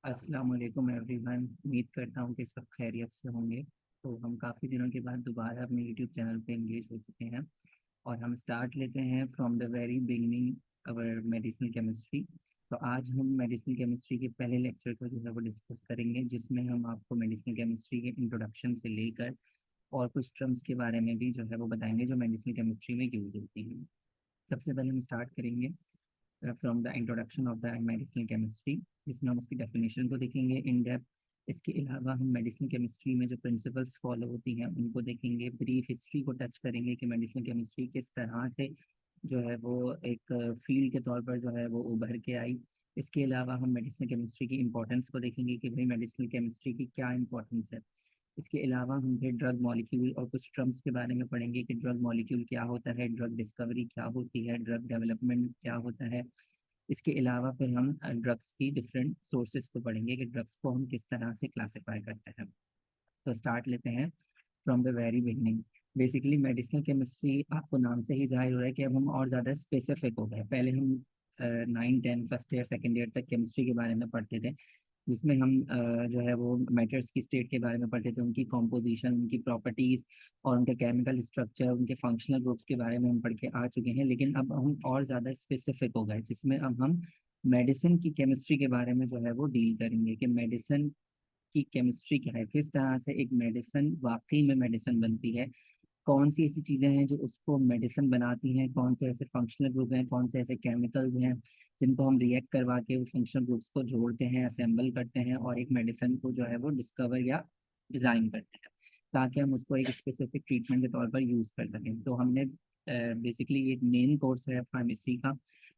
अस्सलाम वालेकुम एवरीवन। उम्मीद करता हूँ कि सब खैरियत से होंगे। तो हम काफ़ी दिनों के बाद दोबारा अपने यूट्यूब चैनल पे एंगेज हो चुके हैं और हम स्टार्ट लेते हैं from the very beginning our medicinal chemistry. तो आज हम मेडिसिनल केमिस्ट्री के पहले लेक्चर को जो है वो डिस्कस करेंगे, जिसमें हम आपको मेडिसिनल केमिस्ट्री के इंट्रोडक्शन से लेकर और कुछ टर्म्स के बारे में भी जो है वो बताएंगे जो मेडिसिनल केमिस्ट्री में यूज़ होती हैं। सबसे पहले हम स्टार्ट करेंगे from the introduction of the medicinal chemistry, जिसमें हम उसकी डेफिनेशन को देखेंगे इन डेप्थ। इसके अलावा हम मेडिसिनल केमिस्ट्री में जो प्रिंसिपल्स फॉलो होती हैं उनको देखेंगे, ब्रीफ हिस्ट्री को टच करेंगे कि मेडिसिनल केमिस्ट्री किस तरह से जो है वो एक फील्ड के तौर पर जो है वो उभर के आई। इसके अलावा हम मेडिसिनल केमिस्ट्री की इंपॉर्टेंस को देखेंगे कि भाई मेडिसिनल केमिस्ट्री की क्या इंपॉर्टेंस है। इसके अलावा हम फिर ड्रग मॉलिक्यूल और कुछ टर्म्स के बारे में पढ़ेंगे कि ड्रग मॉलिक्यूल क्या होता है, ड्रग डिस्कवरी क्या होती है, ड्रग डेवलपमेंट क्या होता है। इसके अलावा फिर हम ड्रग्स की डिफरेंट सोर्सेज को पढ़ेंगे कि ड्रग्स को हम किस तरह से क्लासिफाई करते हैं। तो स्टार्ट लेते हैं from the very beginning. Basically medicinal chemistry आपको नाम से ही जाहिर हो रहा है कि अब हम और ज़्यादा स्पेसिफिक हो गए। पहले हम 9 10 फर्स्ट ईयर सेकेंड ईयर तक केमिस्ट्री के बारे में पढ़ते थे, जिसमें हम जो है वो मैटर्स की स्टेट के बारे में पढ़ते थे, उनकी कॉम्पोजिशन, उनकी प्रॉपर्टीज़ और उनके केमिकल स्ट्रक्चर, उनके फंक्शनल ग्रुप्स के बारे में हम पढ़ के आ चुके हैं। लेकिन अब हम और ज़्यादा स्पेसिफिक हो गए, जिसमें अब हम मेडिसिन की केमिस्ट्री के बारे में जो है वो डील करेंगे कि मेडिसिन की केमिस्ट्री क्या है, किस तरह से एक मेडिसिन वाकई में मेडिसिन बनती है, कौन सी ऐसी चीज़ें हैं जो उसको मेडिसिन बनाती हैं, कौन से ऐसे फंक्शनल ग्रुप हैं, कौन से ऐसे केमिकल्स हैं जिनको हम रिएक्ट करवा के उस फंक्शनल ग्रुप्स को जोड़ते हैं, असेंबल करते हैं और एक मेडिसिन को जो है वो डिस्कवर या डिज़ाइन करते हैं, ताकि हम उसको एक स्पेसिफिक ट्रीटमेंट के तौर पर यूज़ कर सकें। तो हमने बेसिकली एक मेन कोर्स है फार्मेसी का,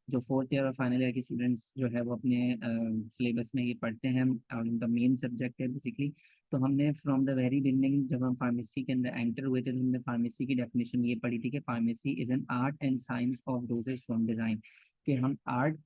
जो फोर्थ ईयर और फाइनल ईयर के स्टूडेंट्स जो है वो अपने सिलेबस में ये पढ़ते हैं और उनका मेन सब्जेक्ट है बेसिकली। तो हमने फ्रॉम द वेरी बिगनिंग जब हम फार्मेसी के अंदर एंटर हुए थे तो हमने फार्मेसी की डेफिनेशन ये पढ़ी थी कि pharmacy is an art and science of dosages from design. कि हम आर्ट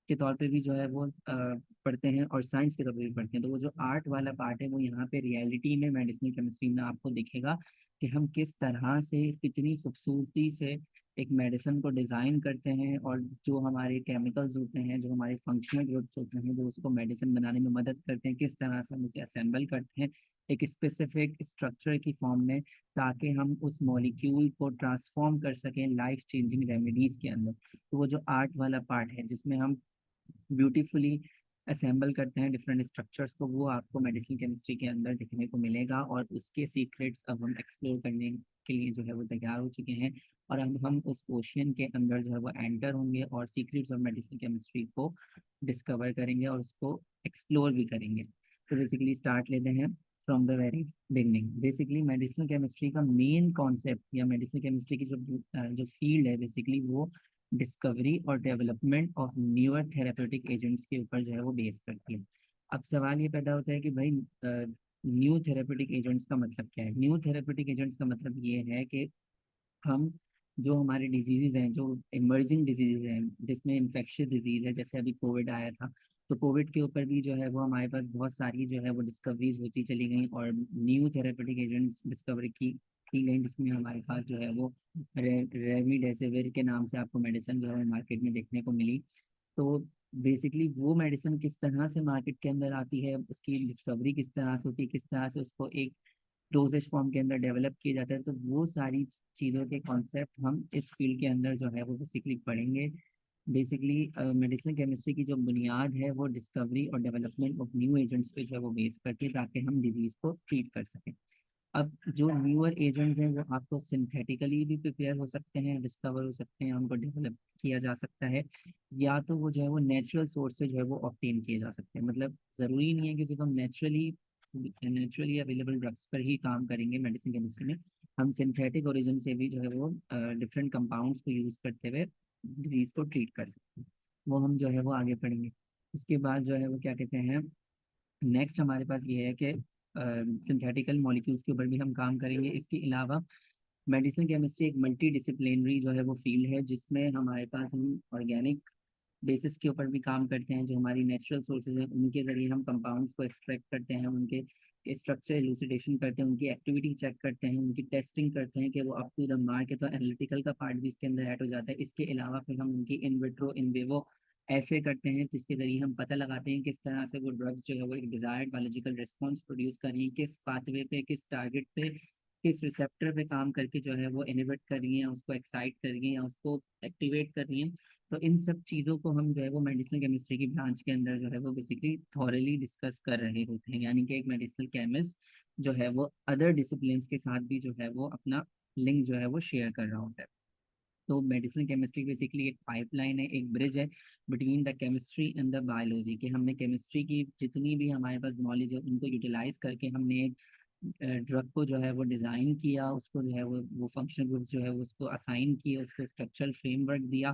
के तौर पे भी जो है वो पढ़ते हैं और साइंस के तौर पे भी पढ़ते हैं। तो वो जो आर्ट वाला पार्ट है वो यहाँ पे रियलिटी में मेडिसिनल केमिस्ट्री में आपको दिखेगा कि हम किस तरह से कितनी खूबसूरती से एक मेडिसिन को डिज़ाइन करते हैं और जो हमारे केमिकल्स होते हैं, जो हमारे फंक्शनल ग्रुप्स होते हैं जो उसको मेडिसिन बनाने में मदद करते हैं, किस तरह से हम उसे असेंबल करते हैं एक स्पेसिफिक स्ट्रक्चर की फॉर्म में, ताकि हम उस मॉलिक्यूल को ट्रांसफॉर्म कर सकें लाइफ चेंजिंग रेमेडीज़ के अंदर। तो वो जो आर्ट वाला पार्ट है जिसमें हम ब्यूटीफुली असेंबल करते हैं डिफरेंट स्ट्रक्चर्स को, वो आपको मेडिसिन केमिस्ट्री के अंदर दिखने को मिलेगा और उसके सीक्रेट्स अब हम एक्सप्लोर करने के लिए जो है वो तैयार हो चुके हैं। और अब हम उस ओशियन के अंदर जो है वो एंटर होंगे और सीक्रेट्स ऑफ मेडिसिन केमिस्ट्री को डिस्कवर करेंगे और उसको एक्सप्लोर भी करेंगे। तो बेसिकली स्टार्ट लेते हैं from the very beginning. Basically medicinal chemistry का मेन कॉन्सेप्ट या मेडिसिनल केमिस्ट्री की जो फील्ड है बेसिकली वो डिस्कवरी और development of newer therapeutic agents के ऊपर जो है वो बेस करती है। अब सवाल ये पैदा होता है कि भाई न्यू थेरेपेटिक एजेंट्स का मतलब क्या है। न्यू थेरेपेटिक एजेंट्स का मतलब ये है कि हम जो हमारे डिजीज़ हैं, जो इमर्जिंग डिजीज़ हैं जिसमें इन्फेक्शियस डिजीज़ है, जैसे अभी कोविड आया था, तो कोविड के ऊपर भी जो है वो हमारे पास बहुत सारी जो है वो डिस्कवरीज होती चली गई और न्यू थेरेपेटिक एजेंट्स डिस्कवर की गई, जिसमें हमारे पास जो है वो रेमडेसिविर के नाम से आपको मेडिसिन जो है मार्केट में देखने को मिली। तो बेसिकली वो मेडिसिन किस तरह से मार्केट के अंदर आती है, उसकी डिस्कवरी किस तरह से होती है, किस तरह से उसको एक डोजेज फॉर्म के अंदर डेवलप किया जाता है, तो वो सारी चीज़ों के कॉन्सेप्ट हम इस फील्ड के अंदर जो है वो बेसिकली पढ़ेंगे। बेसिकली मेडिसिनल केमिस्ट्री की जो बुनियाद है वो डिस्कवरी और डेवलपमेंट ऑफ न्यू एजेंट्स पे जो है वो बेस करती है, ताकि हम डिजीज़ को ट्रीट कर सकें। अब जो न्यूअर एजेंट्स हैं वो आपको सिंथेटिकली भी प्रिपेयर हो सकते हैं, डिस्कवर हो सकते हैं, उनको डेवलप किया जा सकता है, या तो वो जो है वो नेचुरल सोर्स से जो है वो ऑब्टेन किए जा सकते हैं। मतलब ज़रूरी नहीं है कि सिर्फ हम नेचुरली अवेलेबल ड्रग्स पर ही काम करेंगे मेडिसिन केमिस्ट्री में। हम सिंथेटिक ओरिजिन से भी जो है वो डिफरेंट कंपाउंड्स को यूज़ करते हुए डिजीज़ को ट्रीट कर सकते हैं। वो हम जो है वो आगे पढ़ेंगे। उसके बाद जो है वो क्या कहते हैं, नेक्स्ट हमारे पास ये है कि सिंथेटिकल मॉलिक्यूल्स के ऊपर भी हम काम करेंगे। इसके अलावा मेडिसिन केमिस्ट्री एक मल्टी डिसिप्लिनरी जो है वो फील्ड है, जिसमें हमारे पास हम ऑर्गेनिक बेसिस के ऊपर भी काम करते हैं। जो हमारी नेचुरल सोर्सेज हैं उनके ज़रिए हम कंपाउंड्स को एक्सट्रैक्ट करते हैं, उनके स्ट्रक्चर एलुसिडेशन करते हैं, उनकी एक्टिविटी चेक करते हैं, उनकी टेस्टिंग करते हैं कि वो अप टू द मार्क है। तो एनालिटिकल का पार्ट भी इसके अंदर ऐड हो जाता है। इसके अलावा फिर हम उनकी इन विट्रो इन विवो ऐसे करते हैं जिसके जरिए हम पता लगाते हैं किस तरह से वो ड्रग्स जो है वो एक डिजायर्ड बायोलॉजिकल रिस्पॉन्स प्रोड्यूस कर रही हैं, किस पाथवे पे, किस टारगेट पे, किस रिसेप्टर पे काम करके जो है वो इनहिबिट कर रही हैं, उसको एक्साइट कर रही हैं या उसको एक्टिवेट कर रही हैं। तो इन सब चीज़ों को हम जो है वो मेडिसिनल केमिस्ट्री की ब्रांच के अंदर जो है वो बेसिकली थॉरली डिस्कस कर रहे होते हैं, यानी कि एक मेडिसिनल केमिस्ट जो है वो अदर डिसिप्लिन के साथ भी जो है वो अपना लिंक जो है वो शेयर कर रहा होता है। तो मेडिसिनल केमिस्ट्री बेसिकली एक पाइपलाइन है, एक ब्रिज है between the chemistry and the biology, कि हमने केमिस्ट्री की जितनी भी हमारे पास नॉलेज है उनको यूटिलाइज करके हमने एक ड्रग को जो है वो डिज़ाइन किया, उसको जो है वो फंक्शनल ग्रुप्स जो है वो उसको असाइन किए, उसको स्ट्रक्चरल फ्रेमवर्क दिया,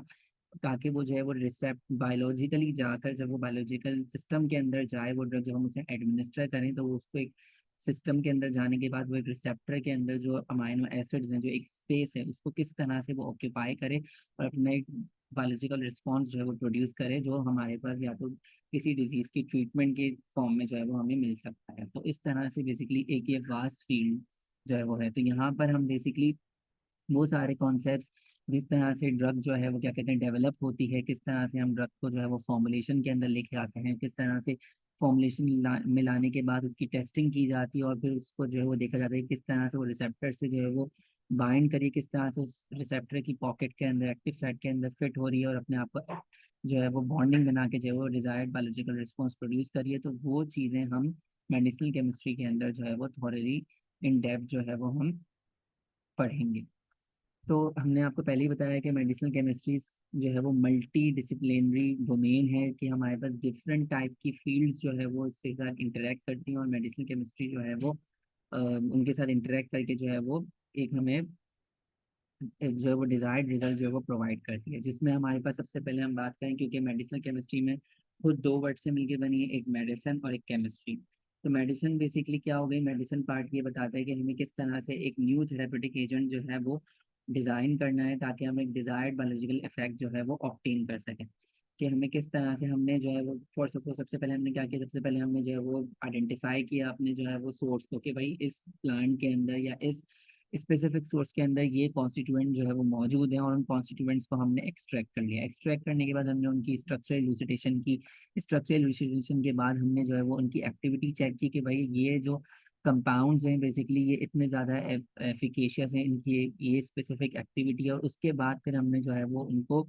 ताकि वो जो है वो रिसेप्ट बायोलॉजिकली जाकर जब वो बायोलॉजिकल सिस्टम के अंदर जाए वो ड्रग, जब हम उसे एडमिनिस्टर करें तो वो उसको एक सिस्टम के अंदर जाने के बाद वो एक रिसेप्टर के अंदर जो अमाइनो एसिड्स हैं, जो एक स्पेस है, उसको किस तरह से वो ऑक्यूपाई करे और अपना एक बायोलॉजिकल रिस्पॉन्स जो है वो प्रोड्यूस करे, जो हमारे पास या तो किसी डिजीज की ट्रीटमेंट के फॉर्म में जो है वो हमें मिल सकता है। तो इस तरह से बेसिकली एक ये वास्ट फील्ड जो है वो है। तो यहाँ पर हम बेसिकली वो सारे कॉन्सेप्ट्स, जिस तरह से ड्रग जो है वो क्या कहते हैं डेवलप होती है, किस तरह से हम ड्रग को जो है वो फॉर्मुलेशन के अंदर लेके आते हैं, किस तरह से फॉर्मुलेशन में लाने के बाद उसकी टेस्टिंग की जाती है और फिर उसको जो है वो देखा जाता है कि किस तरह से वो रिसेप्टर से जो है वो बाइंड करिए, किस तरह से रिसेप्टर की पॉकेट के अंदर एक्टिव साइट के अंदर फिट हो रही है और अपने आप को जो है वो बॉन्डिंग बना के जो है वो डिजायर्ड बायोलॉजिकल रिस्पॉन्स प्रोड्यूस करिए। तो वो चीज़ें हम मेडिसिनल केमिस्ट्री के अंदर जो है वो थोड़ी इन डेप्थ जो है वो हम पढ़ेंगे। तो हमने आपको पहले ही बताया कि मेडिसिनल केमिस्ट्री जो है वो मल्टी डिसिप्लिनरी डोमेन है, कि हमारे पास डिफरेंट टाइप की फील्ड्स जो है वो इसके साथ इंटरेक्ट करती हैं और मेडिसिनल केमिस्ट्री जो है वो उनके साथ इंटरेक्ट करके जो है वो एक हमें एक जो है वो डिजायर्ड रिजल्ट जो है वो प्रोवाइड करती है। जिसमें हमारे पास सबसे पहले हम बात करें, क्योंकि मेडिसिनल केमिस्ट्री में खुद दो वर्ड से मिलकर बनी है, एक मेडिसिन और एक केमिस्ट्री। तो मेडिसिन बेसिकली क्या हो गई, मेडिसिन पार्ट ये बताता है कि हमें किस तरह से एक न्यू थेरेपेटिक एजेंट जो है वो डिज़ाइन करना है ताकि हम एक डिज़ायर्ड बायोलॉजिकल इफेक्ट जो है वो ऑब्टेन कर सकें। कि हमें किस तरह से हमने जो है वो फॉर सपोज सबसे पहले हमने क्या किया, सबसे पहले हमने जो है वो आइडेंटिफाई किया अपने जो है वो सोर्स को, कि भाई इस प्लांट के अंदर या इस स्पेसिफिक सोर्स के अंदर ये कॉन्स्टिट्यूएंट जो है वो मौजूद है और उन कॉन्स्टिट्यूएंट्स को हमने एक्सट्रैक्ट कर लिया। एक्सट्रैक्ट करने के बाद हमने उनकी स्ट्रक्चर इलूसिडेशन की। स्ट्रक्चर इलूसिडेशन के बाद हमने जो है वो उनकी एक्टिविटी चेक की कि भाई ये जो कंपाउंड्स हैं बेसिकली ये इतने ज़्यादा एफिकेशियस हैं, इनकी ये स्पेसिफिक एक्टिविटी है, और उसके बाद फिर हमने जो है वो उनको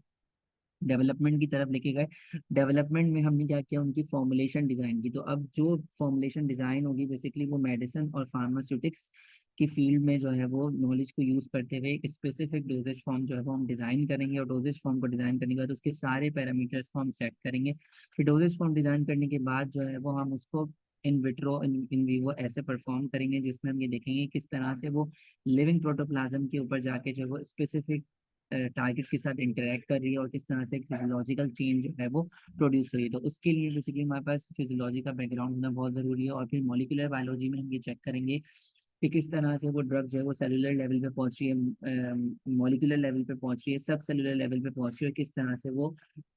डेवलपमेंट की तरफ लेके गए। डेवलपमेंट में हमने क्या किया, उनकी फॉर्मुलेशन डिज़ाइन की। तो अब जो फॉर्मुलेशन डिज़ाइन होगी बेसिकली वो मेडिसिन और फार्मास्यूटिक्स की फील्ड में जो है वो नॉलेज को यूज़ करते हुए एक स्पेसिफिक डोजेज फॉर्म जो है वो हम डिज़ाइन करेंगे, और डोजेज फॉर्म को डिज़ाइन करने के बाद उसके सारे पैरामीटर्स को हम सेट करेंगे। फिर डोजेज फॉर्म डिज़ाइन करने के बाद जो है वो हम उसको इन विट्रो इन वीवो ऐसे परफॉर्म करेंगे, जिसमें हम ये देखेंगे किस तरह से वो लिविंग प्रोटोप्लाज्म के ऊपर जाके जो है वो स्पेसिफिक टारगेट के साथ इंटरेक्ट कर रही है और किस तरह से एक फिजियोलॉजिकल चेंज जो है वो प्रोड्यूस कर रही है। तो उसके लिए बेसिकली हमारे पास फिजियोलॉजी का बैकग्राउंड होना बहुत ज़रूरी है। और फिर मॉलिक्यूलर बायोलॉजी में हम ये चेक करेंगे कि किस तरह से वो ड्रग जो है वो सेलुलर लेवल पे पहुंच रही है, मॉलिक्यूलर लेवल पे पहुंच रही है, सब सेलुलर लेवल पे पहुंच रही है, किस तरह से वो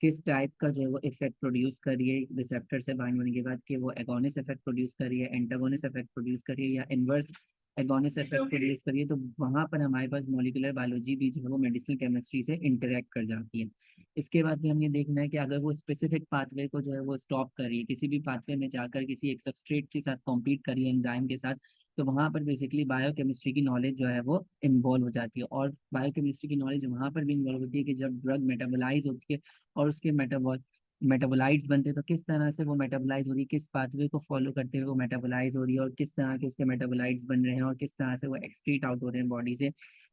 किस टाइप का जो है वो इफेक्ट प्रोड्यूस कर रही है रिसेप्टर से बाइंड होने के बाद, कि वो एगोनिस्ट इफेक्ट प्रोड्यूस कर रही है, एंटागोनिस्ट इफेक्ट प्रोड्यूस कर रही है, या इनवर्स एगोनिस्ट इफेक्ट प्रोड्यूस करिए। तो वहाँ पर हमारे पास मॉलिक्यूलर बायोलॉजी भी जो है वो मेडिसिनल केमिस्ट्री से इंटरेक्ट कर जाती है। इसके बाद में हमें देखना है कि अगर वो स्पेसिफिक पाथवे को जो है वो स्टॉप करिए, किसी भी पाथवे में जाकर किसी एक सबस्ट्रेट के साथ कॉम्पीट करिए एंजाइम के साथ, तो वहाँ पर बेसिकली बायोकेमिस्ट्री की नॉलेज जो है वो इन्वॉल्व हो जाती है। और बायोकेमिस्ट्री की नॉलेज वहाँ पर भी इन्वॉल्व होती है कि जब ड्रग मेटाबोलाइज होती है और उसके मेटाबोलाइट्स बनते हैं, तो किस तरह से वो मेटाबोलाइज हो रही है, किस पाथवे को फॉलो करते हुए वो मेटाबोलाइज हो रही है, और किस तरह के उसके मेटाबोलाइट्स बन रहे हैं, और किस तरह से वो एक्सक्रीट आउट हो रहे हैं बॉडी से।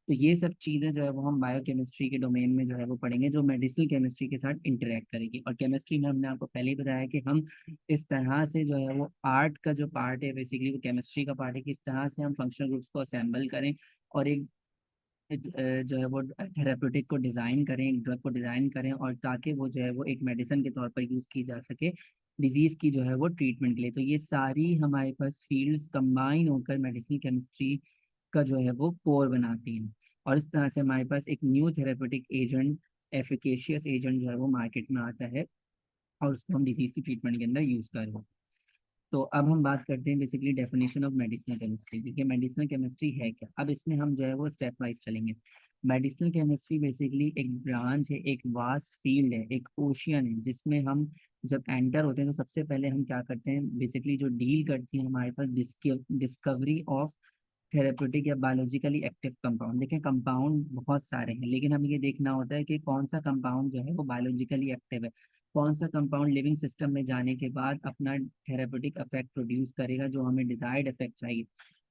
तो ये सब चीज़ें जो है वो हम बायोकेमिस्ट्री के डोमेन में जो है वो पढ़ेंगे, जो मेडिसिनल केमिस्ट्री के साथ इंटरेक्ट करेगी। और केमिस्ट्री में हमने आपको पहले ही बताया कि हम इस तरह से जो है वो आर्ट का जो पार्ट है बेसिकली वो केमिस्ट्री का पार्ट है, कि इस तरह से हम फंक्शनल ग्रुप्स को असेंबल करें और एक जो है वो थेराप्यूटिक को डिज़ाइन करें, एक ड्रग को डिज़ाइन करें, और ताकि वो जो है वो एक मेडिसिन के तौर पर यूज़ की जा सके डिजीज़ की जो है वो ट्रीटमेंट के लिए। तो ये सारी हमारे पास फील्ड्स कंबाइन होकर मेडिसिनल केमिस्ट्री का जो है वो कोर बनाती हैं, और इस तरह से हमारे पास एक new therapeutic agent, efficacious agent जो है वो मार्केट में आता है और उसको हम डिजीज़ की ट्रीटमेंट के अंदर यूज़ कर रहे हैं। तो अब हम बात करते हैं basically definition of medicinal chemistry. देखिए मेडिसिनल केमिस्ट्री है क्या, अब इसमें हम जो है वो स्टेप वाइज चलेंगे। मेडिसिनल केमिस्ट्री बेसिकली एक ब्रांच है, एक वास्ट फील्ड है, एक ओशियन है, जिसमें हम जब एंटर होते हैं तो सबसे पहले हम क्या करते हैं, बेसिकली जो डील करती है हमारे पास डिस्कवरी ऑफ थेरेप्यूटिक या बायोलॉजिकली एक्टिव कंपाउंड। देखें कंपाउंड बहुत सारे हैं, लेकिन हमें ये देखना होता है कि कौन सा कंपाउंड जो है वो बायोलॉजिकली एक्टिव है, कौन सा कंपाउंड लिविंग सिस्टम में जाने के बाद अपना थेरेप्यूटिक इफेक्ट प्रोड्यूस करेगा जो हमें डिजायर्ड इफेक्ट चाहिए।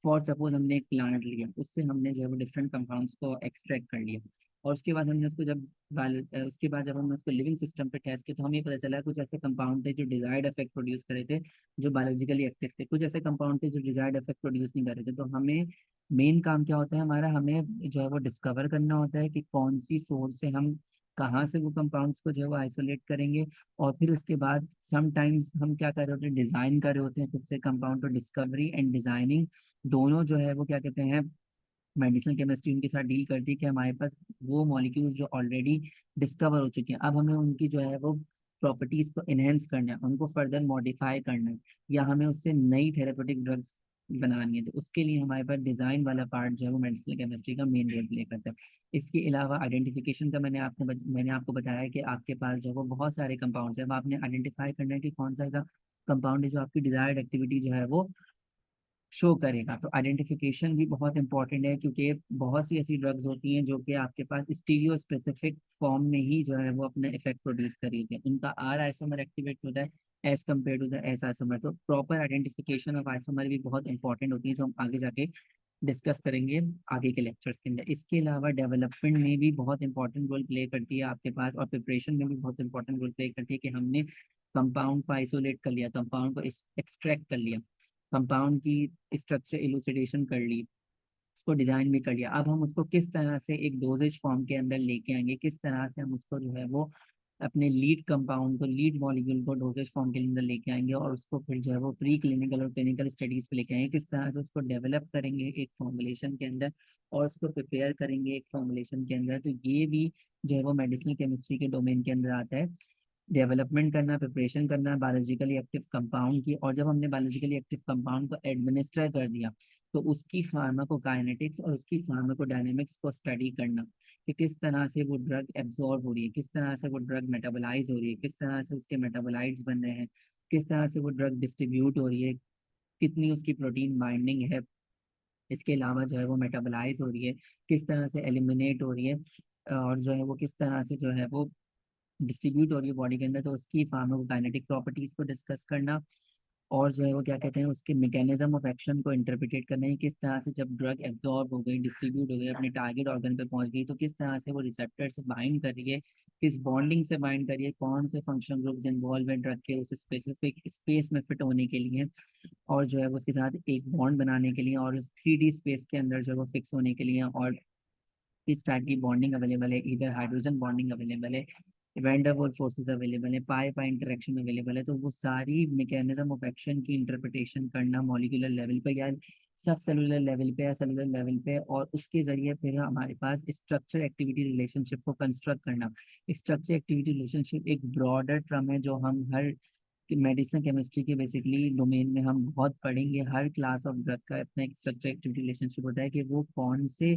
फॉर सपोज हमने एक प्लांट लिया, उससे हमने जो है वो डिफरेंट कंपाउंड्स को एक्सट्रैक्ट कर लिया, और उसके बाद हमने उसको उसके बाद जब हमने उसको लिविंग सिस्टम पे टेस्ट किया तो हमें पता चला कुछ ऐसे कंपाउंड थे जो डिजायर्ड इफेक्ट प्रोड्यूस करे थे, जो बायोलॉजिकली एक्टिव थे, कुछ ऐसे कंपाउंड थे जो डिजायर्ड इफेक्ट प्रोड्यूस नहीं कर रहे थे। तो हमें मेन काम क्या होता है हमारा, हमें जो है वो डिस्कवर करना होता है कि कौन सी सोर्स से हम कहाँ से वो कंपाउंड्स को जो है वो आइसोलेट करेंगे, और फिर उसके बाद समटाइम्स हम क्या कर रहे होते हैं, डिजाइन कर रहे होते हैं खुद से कंपाउंड। तो डिस्कवरी एंड डिजाइनिंग दोनों जो है वो क्या कहते हैं, मेडिसिनल केमिस्ट्री उनके साथ डील करती है कि हमारे पास वो मॉलिक्यूल्स जो ऑलरेडी डिस्कवर हो चुके हैं, अब हमें उनकी जो है वो प्रॉपर्टीज को इनहेंस करना है, उनको फर्दर मॉडिफाई करना है, या हमें उससे नई थेरेपेटिक ड्रग्स बनानी है। तो उसके लिए हमारे पास डिजाइन वाला पार्ट जो है वो मेडिसिनल केमिस्ट्री का मेन रोल प्ले करता है। इसके अलावा आइडेंटिफिकेशन का मैंने आपको बताया है कि आपके पास जो है वो बहुत सारे कंपाउंड्स हैं, अब आपने आइडेंटिफाई करना है कि कौन सा ऐसा कंपाउंड है जो आपकी डिजायर्ड एक्टिविटी जो है वो शो करेगा। तो आइडेंटिफिकेशन भी बहुत इंपॉर्टेंट है, क्योंकि बहुत सी ऐसी ड्रग्स होती हैं जो कि आपके पास स्टीरियो स्पेसिफिक फॉर्म में ही जो है वो अपना इफेक्ट प्रोड्यूस करेगी, उनका आर आइसोमर एक्टिवेट होता है as compare to the S isomer. तो प्रॉपर आइडेंटिफिकेशन ऑफ आइसोमर भी बहुत इंपॉर्टेंट होती है, जो हम आगे जाके डिस्कस करेंगे आगे के लेक्चर्स के अंदर। इसके अलावा डेवलपमेंट में भी बहुत इंपॉर्टेंट रोल प्ले करती है आपके पास, और प्रिपरेशन में भी बहुत इंपॉर्टेंट रोल प्ले करती है कि हमने कंपाउंड को आइसोलेट कर लिया, कंपाउंड को एक्सट्रैक्ट कर लिया, कंपाउंड की स्ट्रक्चर इलुसिडेशन कर ली, उसको डिजाइन भी कर लिया, अब हम उसको किस तरह से एक डोजेज फॉर्म के अंदर लेके आएंगे, किस तरह से हम उसको जो है वो अपने लीड कंपाउंड को, लीड मॉलिक्यूल को डोजेज फॉर्म के अंदर लेके आएंगे, और उसको फिर जो है वो प्री क्लिनिकल और क्लिनिकल स्टडीज पे लेके आएंगे, किस तरह से उसको डेवलप करेंगे एक फॉर्मुलेशन के अंदर, और उसको प्रिपेयर करेंगे एक फॉर्मुलेशन के अंदर। तो ये भी जो है वो मेडिसिनल केमिस्ट्री के डोमेन के अंदर आता है, डेवलपमेंट करना, प्रिपरेशन करना बायोलॉजिकली एक्टिव कंपाउंड की, और जब हमने बायोलॉजिकली एक्टिव कंपाउंड को एडमिनिस्टर कर दिया तो उसकी फार्माकोकाइनेटिक्स और उसकी फार्माकोडायनेमिक्स को स्टडी करना, कि किस तरह से वो ड्रग एब्जॉर्ब हो रही है, किस तरह से वो ड्रग मेटाबोलाइज हो रही है, किस तरह से उसके मेटाबोलाइट्स बन रहे हैं, किस तरह से वो ड्रग डिस्ट्रीब्यूट हो रही है, कितनी उसकी प्रोटीन बाइंडिंग है, इसके अलावा जो है वो मेटाबोलाइज हो रही है, किस तरह से एलिमिनेट हो रही है, और जो है वो किस तरह से जो है वो डिस्ट्रीब्यूट हो रही है बॉडी के अंदर, तो उसकी फार्माकोकाइनेटिक प्रॉपर्टीज को डिस्कस करना, और जो है वो क्या कहते हैं उसके मैकेनिज्म ऑफ एक्शन को इंटरप्रिटेट करना है, किस तरह से जब ड्रग एब्जॉर्ब हो गई, डिस्ट्रीब्यूट हो गई, अपने टारगेट ऑर्गन पे पहुंच गई, तो किस तरह से वो रिसेप्टर से बाइंड कर रही है, किस बॉन्डिंग से बाइंड कर रही है, कौन से फंक्शन ग्रुप्स इन्वॉल्व है ड्रग के उस स्पेसिफिक स्पेस में फिट होने के लिए, और जो है वो उसके साथ एक बॉन्ड बनाने के लिए, और इस 3D स्पेस के अंदर जो है वो फिक्स होने के लिए, और किस टाइप की बॉन्डिंग अवेलेबल है, इधर हाइड्रोजन बॉन्डिंग अवेलेबल है, वैंडरवॉल फोर्सेस अवेलेबल है, पाई पाई इंटरेक्शन अवेलेबल है। तो वो सारी मैकेनिज्म ऑफ एक्शन की इंटरप्रिटेशन करना मॉलिक्यूलर लेवल पे या सब सेलुलर लेवल पे या सेलुलर लेवल पे, और उसके जरिए फिर हमारे पास स्ट्रक्चर एक्टिविटी रिलेशनशिप को कंस्ट्रक्ट करना। स्ट्रक्चर एक्टिविटी रिलेशनशिप एक ब्रॉडर टर्म है जो हम हर मेडिसिन केमिस्ट्री के बेसिकली डोमेन में हम बहुत पढ़ेंगे। हर क्लास ऑफ ड्रग का अपना एक स्ट्रक्चर एक्टिविटी रिलेशनशिप होता है कि वो कौन से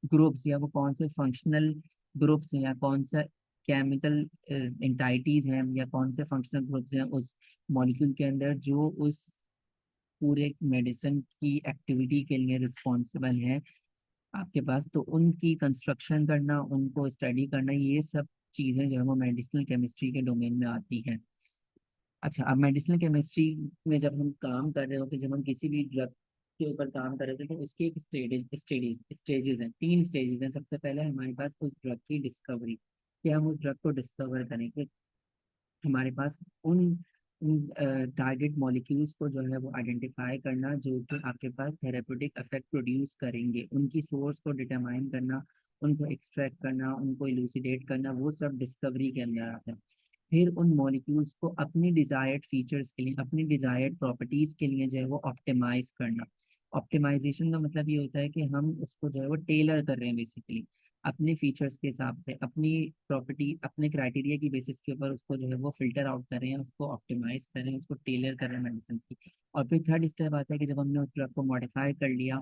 ग्रुप्स या वो कौन से फंक्शनल ग्रुप्स हैं, या कौन सा केमिकल एंटाइटीज हैं, या कौन से फंक्शनल ग्रुप्स हैं उस मॉलिक्यूल के अंदर जो उस पूरे मेडिसिन की एक्टिविटी के लिए रिस्पॉन्सिबल है आपके पास। तो उनकी कंस्ट्रक्शन करना, उनको स्टडी करना, ये सब चीज़ें जो है वो मेडिसिनल केमिस्ट्री के डोमेन में आती हैं। अच्छा, अब मेडिसिनल केमिस्ट्री में जब हम काम कर रहे होते, जब हम किसी भी ड्रग के ऊपर काम कर रहे थे, तो इसके एक स्टेजेस हैं, 3 स्टेजेस हैं। सबसे पहले हमारे पास उस ड्रग की डिस्कवरी, कि हम उस ड्रग को डिस्कवर करें कि हमारे पास उन टारगेट मॉलिक्यूल्स को जो है वो आइडेंटिफाई करना जो कि आपके पास थेरेप्यूटिक इफेक्ट प्रोड्यूस करेंगे, उनकी सोर्स को डिटरमाइन करना, उनको एक्सट्रैक्ट करना, उनको इलूसिडेट करना, वो सब डिस्कवरी के अंदर आता है। फिर उन मॉलिक्यूल्स को अपनी डिजायर्ड फीचर्स के लिए, अपनी डिजायर्ड प्रॉपर्टीज के लिए जो है वो ऑप्टिमाइज करना। ऑप्टिमाइजेशन का मतलब ये होता है कि हम उसको जो है वो टेलर कर रहे हैं बेसिकली। अपने फीचर्स के हिसाब से, अपनी प्रॉपर्टी, अपने क्राइटेरिया की बेसिस के ऊपर उसको जो है वो फिल्टर आउट कर रहे हैं, उसको ऑप्टिमाइज कर रहे हैं, उसको टेलर कर रहे हैं मेडिसिन की। और फिर थर्ड स्टेप आता है कि जब हमने उस ड्रग को मॉडिफाई कर लिया,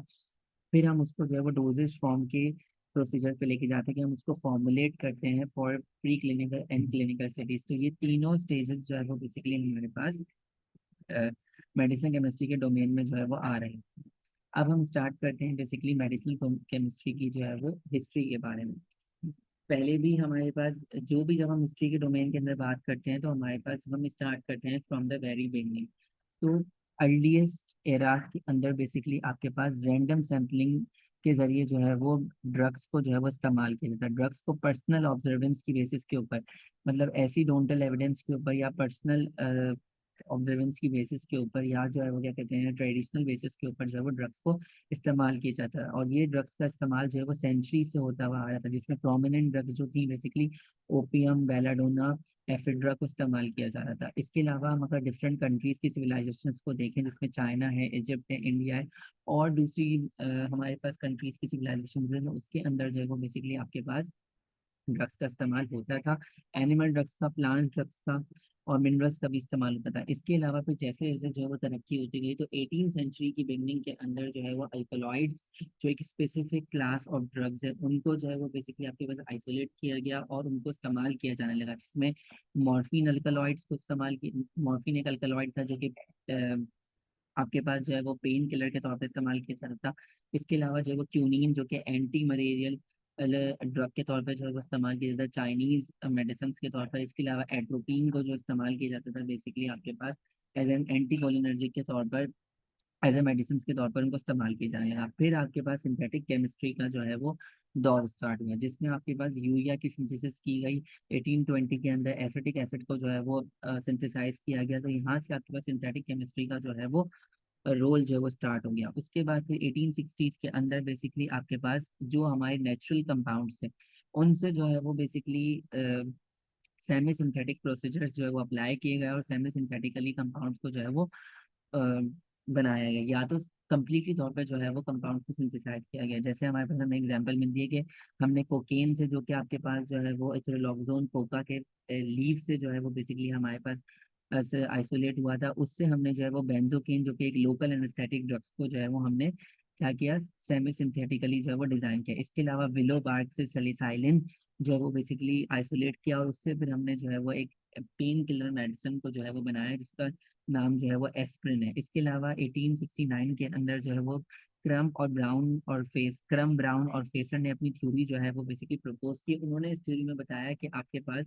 फिर हम उसको जो है वो डोजेज फॉर्म के प्रोसीजर पे लेके जाते हैं कि हम उसको फॉर्मुलेट करते हैं for pre clinical and clinical studies. तो ये तीनों स्टेजेस जो है वो बेसिकली हमारे पास मेडिसिन केमिस्ट्री के डोमेन में जो है वो आ रहे हैं। अब हम स्टार्ट करते हैं बेसिकली मेडिसिन केमिस्ट्री की जो है वो हिस्ट्री के बारे में। पहले भी हमारे पास जो भी, जब हम हिस्ट्री के डोमेन के अंदर बात करते हैं तो हमारे पास हम स्टार्ट करते हैं फ्रॉम द वेरी बिगनिंग। तो अर्लीस्ट एराज के अंदर बेसिकली आपके पास रैंडम सैम्पलिंग के जरिए जो है वो ड्रग्स को जो है वो इस्तेमाल किया जाता है। ड्रग्स को पर्सनल ऑब्जर्वेंस की बेसिस के ऊपर, मतलब एसिडोंटल एविडेंस के ऊपर या पर्सनल ऑब्जर्वेंस की बेसिस के ऊपर, या जो है वो क्या कहते हैं ट्रेडिशनल बेसिस के ऊपर जो है वो ड्रग्स को इस्तेमाल किया जाता है। और ये ड्रग्स का इस्तेमाल जो है वो सेंचुरी से होता हुआ आ रहा था, जिसमें प्रोमिनेंट ड्रग्स जो थी बेसिकली ओपियम, बेलाडोना, एफिड्रा को इस्तेमाल किया जा रहा था। इसके अलावा हम अगर डिफरेंट कंट्रीज की सिविलाइजेशंस को देखें, जिसमें चाइना है, इजिप्ट है, इंडिया है, और दूसरी हमारे पास कंट्रीज की सिविलाइजेशन है, उसके अंदर जो है वो बेसिकली आपके पास ड्रग्स का इस्तेमाल होता था। एनिमल ड्रग्स का, प्लांट ड्रग्स का, और मिनरल्स का भी इस्तेमाल होता था। इसके अलावा फिर जैसे जैसे जो है वो तरक्की होती गई, तो 18th सेंचुरी की बिगनिंग के अंदर जो है वो अल्कलॉइड्स, जो एक स्पेसिफिक क्लास ऑफ ड्रग्स है, उनको जो है वो बेसिकली आपके पास आइसोलेट किया गया और उनको इस्तेमाल किया जाने लगा, जिसमें मॉर्फिन अल्कलॉइड्स को इस्तेमाल किया। मॉर्फिन एक अल्कलॉइड था जो कि आपके पास जो है वो पेन किलर के तौर पे इस्तेमाल किया जाता था। इसके अलावा जो है वो क्यूनिन, जो कि एंटी मलेरियल ड्रग के तौर पे जो है वो इस्तेमाल किया जाता है चाइनीज मेडिसिन के तौर पर। इसके अलावा एट्रोपिन को जो इस्तेमाल किया जाता था बेसिकली आपके पास एज एन एंटी कोलिनर्जिक के तौर पर, एज ए मेडिसिन के तौर पर उनको इस्तेमाल किया जाने लगा। फिर आपके पास सिंथेटिक केमिस्ट्री का जो है वो दौर स्टार्ट हुआ, जिसमें आपके पास यूरिया की सिंथेसिस की गई 1820 के अंदर। एसिटिक एसिड को जो है वो सिंथेसाइज किया गया। तो यहाँ से आपके पास सिंथेटिक केमिस्ट्री का जो है वो रोल जो है वो स्टार्ट हो गया। उसके बाद फिर 1860s के अंदर बेसिकली आपके पास जो हमारे नेचुरल कंपाउंड्स थे, उनसे जो है वो बेसिकली सेमी सिंथेटिक प्रोसीजर्स जो है वो अप्लाई किए गए, और सेमी सिंथेटिकली कंपाउंड्स को जो है वो अ, बनाया गया, या तो कंप्लीटली तौर पे जो है वो कंपाउंड को सिंथेसाइज किया गया। जैसे हमारे पास हमें एग्जांपल मिलती है कि हमने कोकेन से, जो कि आपके पास जो है वो एथ्रोलॉक्सोन कोका के लीव से जो है वो बेसिकली हमारे पास ऐसे आइसोलेट हुआ था, उससे हमने जो है वो बेंजोकेन, जो कि एक लोकल एनेस्थेटिक ड्रग्स को जो है वो हमने क्या किया, सेमी सिंथेटिकली जो है वो डिजाइन किया। इसके अलावा विलो बार्क से सैलिसाइलिन जो है वो बेसिकली आइसोलेट किया, और उससे फिर हमने जो है वो एक पेन किलर मेडिसिन को जो है वो बनाया, जिसका नाम जो है वो एस्प्रिन है। इसके अलावा 1869 के अंदर जो है वो क्रम ब्राउन और फेसर ने अपनी थ्योरी जो है वो बेसिकली प्रपोज की। उन्होंने इस थ्योरी में बताया कि आपके पास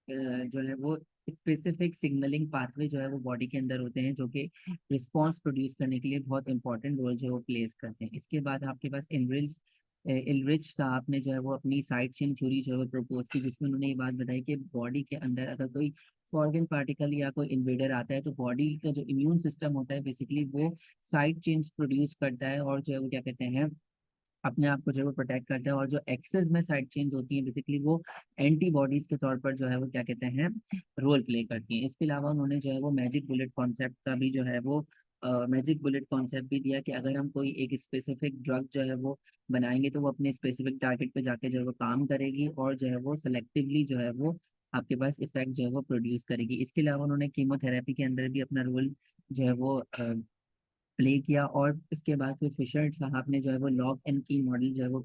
जो है वो स्पेसिफिक सिग्नलिंग पाथवे जो है वो बॉडी के अंदर होते हैं, जो कि रिस्पॉन्स प्रोड्यूस करने के लिए बहुत इंपॉर्टेंट रोल जो है वो प्लेस करते हैं। इसके बाद आपके पास इलरिच साहब ने जो है वो अपनी साइड चेन थ्योरी जो है वो प्रपोज की, जिसमें उन्होंने ये बात बताई कि बॉडी के अंदर अगर कोई फॉरेन पार्टिकल या कोई इन्वेडर आता है, तो बॉडी का जो इम्यून सिस्टम होता है बेसिकली वो साइड चेन्स प्रोड्यूस करता है, और जो है वो क्या कहते हैं अपने आप को जो है वो प्रोटेक्ट करता है। और जो एक्सेस में साइड चेंज होती हैं बेसिकली वो एंटीबॉडीज के तौर पर जो है वो क्या कहते हैं रोल प्ले करती हैं। इसके अलावा उन्होंने जो है वो मैजिक बुलेट कॉन्सेप्ट का भी जो है वो मैजिक बुलेट कॉन्सेप्ट भी दिया, कि अगर हम कोई एक स्पेसिफिक ड्रग जो है वो बनाएंगे, तो वो अपने स्पेसिफिक टारगेट पे जाके जो है वो काम करेगी, और जो है वो सेलेक्टिवली जो है वो आपके पास इफेक्ट जो है वो प्रोड्यूस करेगी। इसके अलावा उन्होंने कीमोथेरेपी के अंदर भी अपना रोल जो है वो प्ले किया। और इसके बाद फिर फिशर साहब ने जो है वो लॉक एंड की मॉडल जो है वो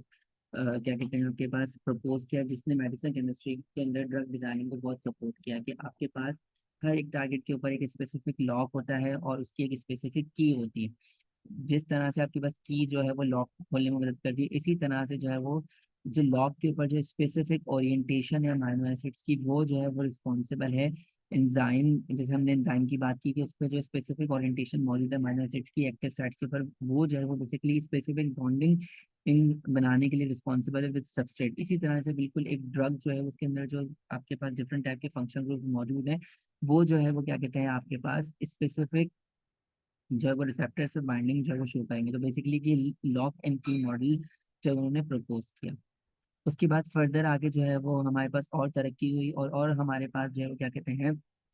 क्या कहते हैं आपके पास प्रपोज किया, जिसने मेडिसिन केमिस्ट्री के अंदर ड्रग डिजाइनिंग को बहुत सपोर्ट किया, कि आपके पास हर एक टारगेट के ऊपर एक स्पेसिफिक लॉक होता है और उसकी एक स्पेसिफिक की होती है। जिस तरह से आपके पास की जो है वो लॉक खोलने में मदद करती है, इसी तरह से जो है वो जो लॉक के ऊपर जो स्पेसिफिक ओरिएंटेशन है अमीनो एसिड्स की, वो जो है वो रिस्पॉन्सिबल है एंजाइम। जैसे हमने एंजाइम की बात की कि उस पर जो स्पेसिफिक ओरिएंटेशन मौजूद है अमीनो एसिड्स की एक्टिव साइट्स के ऊपर, वो जो है वो बेसिकली स्पेसिफिक बॉन्डिंग इन बनाने के लिए रिस्पॉन्सिबल है विद सबस्ट्रेट। इसी तरह से बिल्कुल एक ड्रग जो है उसके अंदर जो आपके पास डिफरेंट टाइप के फंक्शन ग्रुप मौजूद हैं, वो जो है वो क्या कहते हैं आपके पास स्पेसिफिक जो है वो रिसेप्टर से बाइंडिंग जो है वो शो करेंगे। तो बेसिकली कि लॉक एंड की मॉडल जो उन्होंने प्रपोज किया। उसके बाद फर्दर आगे जो है वो हमारे पास और तरक्की हुई, और हमारे पास जो है वो क्या कहते हैं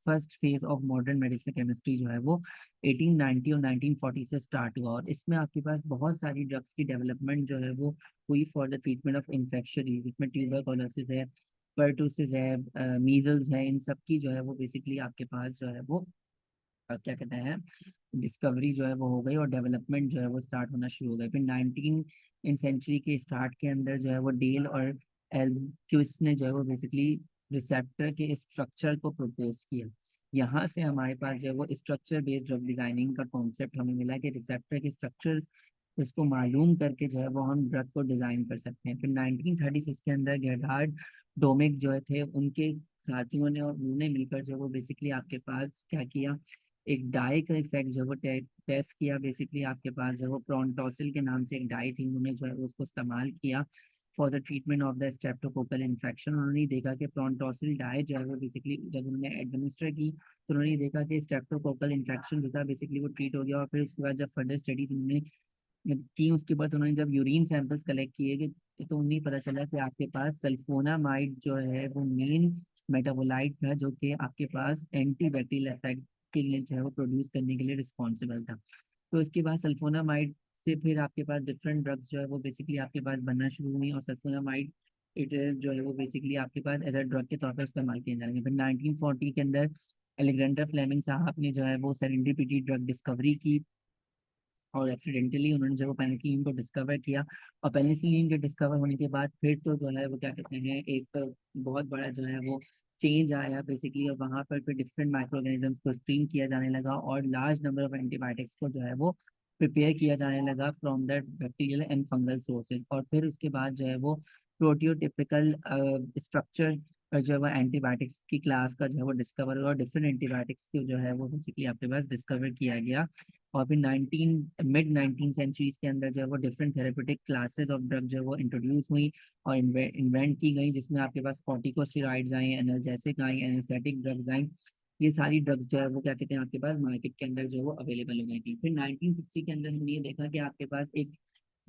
first phase of modern medicine chemistry जो है वो 1890 और 1940 से स्टार्ट हुआ, और इसमें आपके पास बहुत सारी ड्रग्स की डेवलपमेंट जो है वो हुई for the treatment of infection, जिसमें ट्यूबरकुलोसिस है, पर्टुसिस है, मीजल्स है, इन सब की जो है वो बेसिकली आपके पास जो है वो क्या कहते हैं डिस्कवरी जो है वो हो गई, और डेवलपमेंट जो है वो स्टार्ट होना शुरू हो गई। फिर 19 इन सेंचुरी के स्टार्ट के अंदर जो है वो डेल और एल्क्विस ने जो है वो बेसिकली रिसेप्टर के स्ट्रक्चर को प्रपोज किया। यहाँ से हमारे पास जो है वो स्ट्रक्चर बेस्ड ड्रग डिजाइनिंग का कॉन्सेप्ट हमें मिला कि रिसेप्टर के स्ट्रक्चर्स उसको मालूम करके जो है वो हम ड्रग को डिजाइन कर सकते हैं। फिर 1936 के अंदर गेरहार्ड डोमिक जो है थे, उनके साथियों ने और उन्होंने मिलकर जो है वो बेसिकली आपके पास क्या किया, एक डाई का इफेक्ट जो है वो टेस्ट किया। बेसिकली आपके पास जो है वो प्रोंटोसिल के नाम से एक डाई थी, उन्होंने जो है वो उसको इस्तेमाल किया for the treatment of the streptococcal infection. उन्होंने देखा कि प्रोंटोसिल डाई जो है वो बेसिकली जब उन्होंने एडमिनिस्टर की तो उन्होंने देखा कि स्ट्रेप्टोकोकल इन्फेक्शन जो था बेसिकली वो ट्रीट हो गया। और फिर उसके बाद जब फर्दर स्टडीज उन्होंने की, उसके बाद उन्होंने जब यूरिन सैंपल्स कलेक्ट किए तो उन्हें पता चला कि आपके पास सल्फोनामाइड जो है वो मेन मेटाबोलाइट था, जो कि आपके पास एंटी बैक्टीरियल इफेक्ट के लिए जो है वो प्रोड्यूस करने के लिए रिस्पॉन्सिबल था। तो इसके बाद सल्फोनामाइड से फिर आपके पास डिफरेंट ड्रग्स जो है वो बेसिकली आपके पास बनना शुरू हुई, और सल्फोनामाइड इट जो है वो बेसिकली आपके पास एज अ ड्रग के तौर पर इस्तेमाल किए जाएंगे। फिर 1940 के अंदर अलेक्जेंडर फ्लेमिंग साहब ने जो है वो सेरेंडिपिटी ड्रग डिस्कवरी की, और एक्सीडेंटली उन्होंने जब वो पेनिसिलिन को डिस्कवर किया। और पेनिसिलिन के डिस्कवर होने के बाद फिर तो जो है वो क्या कहते हैं एक बहुत बड़ा जो है वो चेंज आया बेसिकली, और वहाँ पर फिर डिफरेंट माइक्रो ऑर्गेनिजम्स को स्क्रीन किया जाने लगा, और लार्ज नंबर ऑफ एंटीबायोटिक्स को जो है वो प्रिपेयर किया जाने लगा from that bacterial and fungal sources. और फिर उसके बाद जो है वो प्रोटियोटिपिकल स्ट्रक्चर जो है वो एंटीबायोटिक्स की क्लास का जो है वो डिस्कवर हुआ, और डिफरेंट एंटीबायोटिक्स को जो है वो बेसिकली आपके पास डिस्कवर किया गया। और फिर मिड 19 सेंचुरीज के अंदर जो है वो different therapeutic classes of drug जो है वो इंट्रोड्यूस हुई और इन्वेंट की गई, जिसमें आपके पास कॉर्टिकोस्टेरॉइड्स आई, एनाल्जेसिक आई, एनेस्थेटिक ड्रग्स आई। ये सारी ड्रग्स जो है वो क्या कहते हैं आपके पास मार्केट के अंदर जो है वो अवेलेबल हो गई थी। फिर 1960 के अंदर हमने ये देखा कि आपके पास एक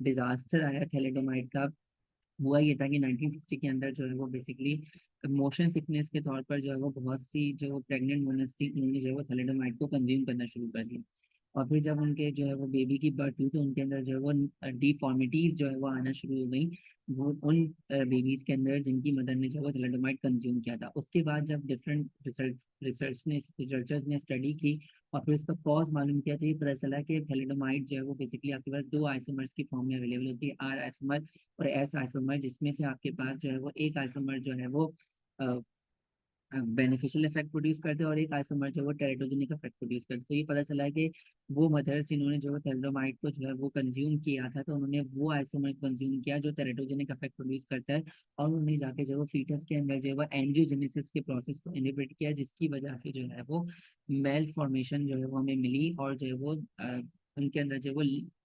डिजास्टर आया थैलेडोमाइड का। हुआ ये था कि 1960 के अंदर जो है वो बेसिकली मोशन सिकनेस के तौर पर जो है वो बहुत सी जो प्रेग्नेंट वुमेन्स थी उन्होंने जो है वो थैलेडोमाइड को कंज्यूम करना शुरू कर दिया। और फिर जब उनके जो है वो बेबी की बर्थ हुई तो उनके अंदर जो है वो डिफॉर्मिटीज जो है वो आना शुरू हो गई, वो उन बेबीज के अंदर जिनकी मदर ने जो है वो थैलेडोमाइड कंज्यूम किया था। उसके बाद जब डिफरेंट रिसर्चर्स ने स्टडी की और फिर उसका कॉज मालूम किया, तो ये पता चला कि थैलेडोमाइड जो है वो बेसिकली आपके पास दो आइसोमर्स की फॉर्म में अवेलेबल होती है, आर आइसोमर और एस आइसोमर, जिसमें से आपके पास जो है वो एक आइसोमर जो है वो बेनिफिशियल इफेक्ट प्रोड्यूस करते हैं और एक आइसोमर जो है वो टेरेटोजेनिक इफेक्ट प्रोड्यूस करते हैं। तो ये पता चला है कि वो मदर्स जिन्होंने जो है थैलेडोमाइड को जो है वो कंज्यूम किया था, तो उन्होंने वो आइसोमर कंज्यूम किया जो टेरेटोजेनिक इफेक्ट प्रोड्यूस करता है, और उन्होंने जाके जो है वो फीटस के अंदर जो है वो एंजियोजेनेसिस के प्रोसेस को इनहिबिट किया, जिसकी वजह से जो है वो मेल फॉर्मेशन जो है वो हमें मिली, और जो है वो उनके अंदर जो है वो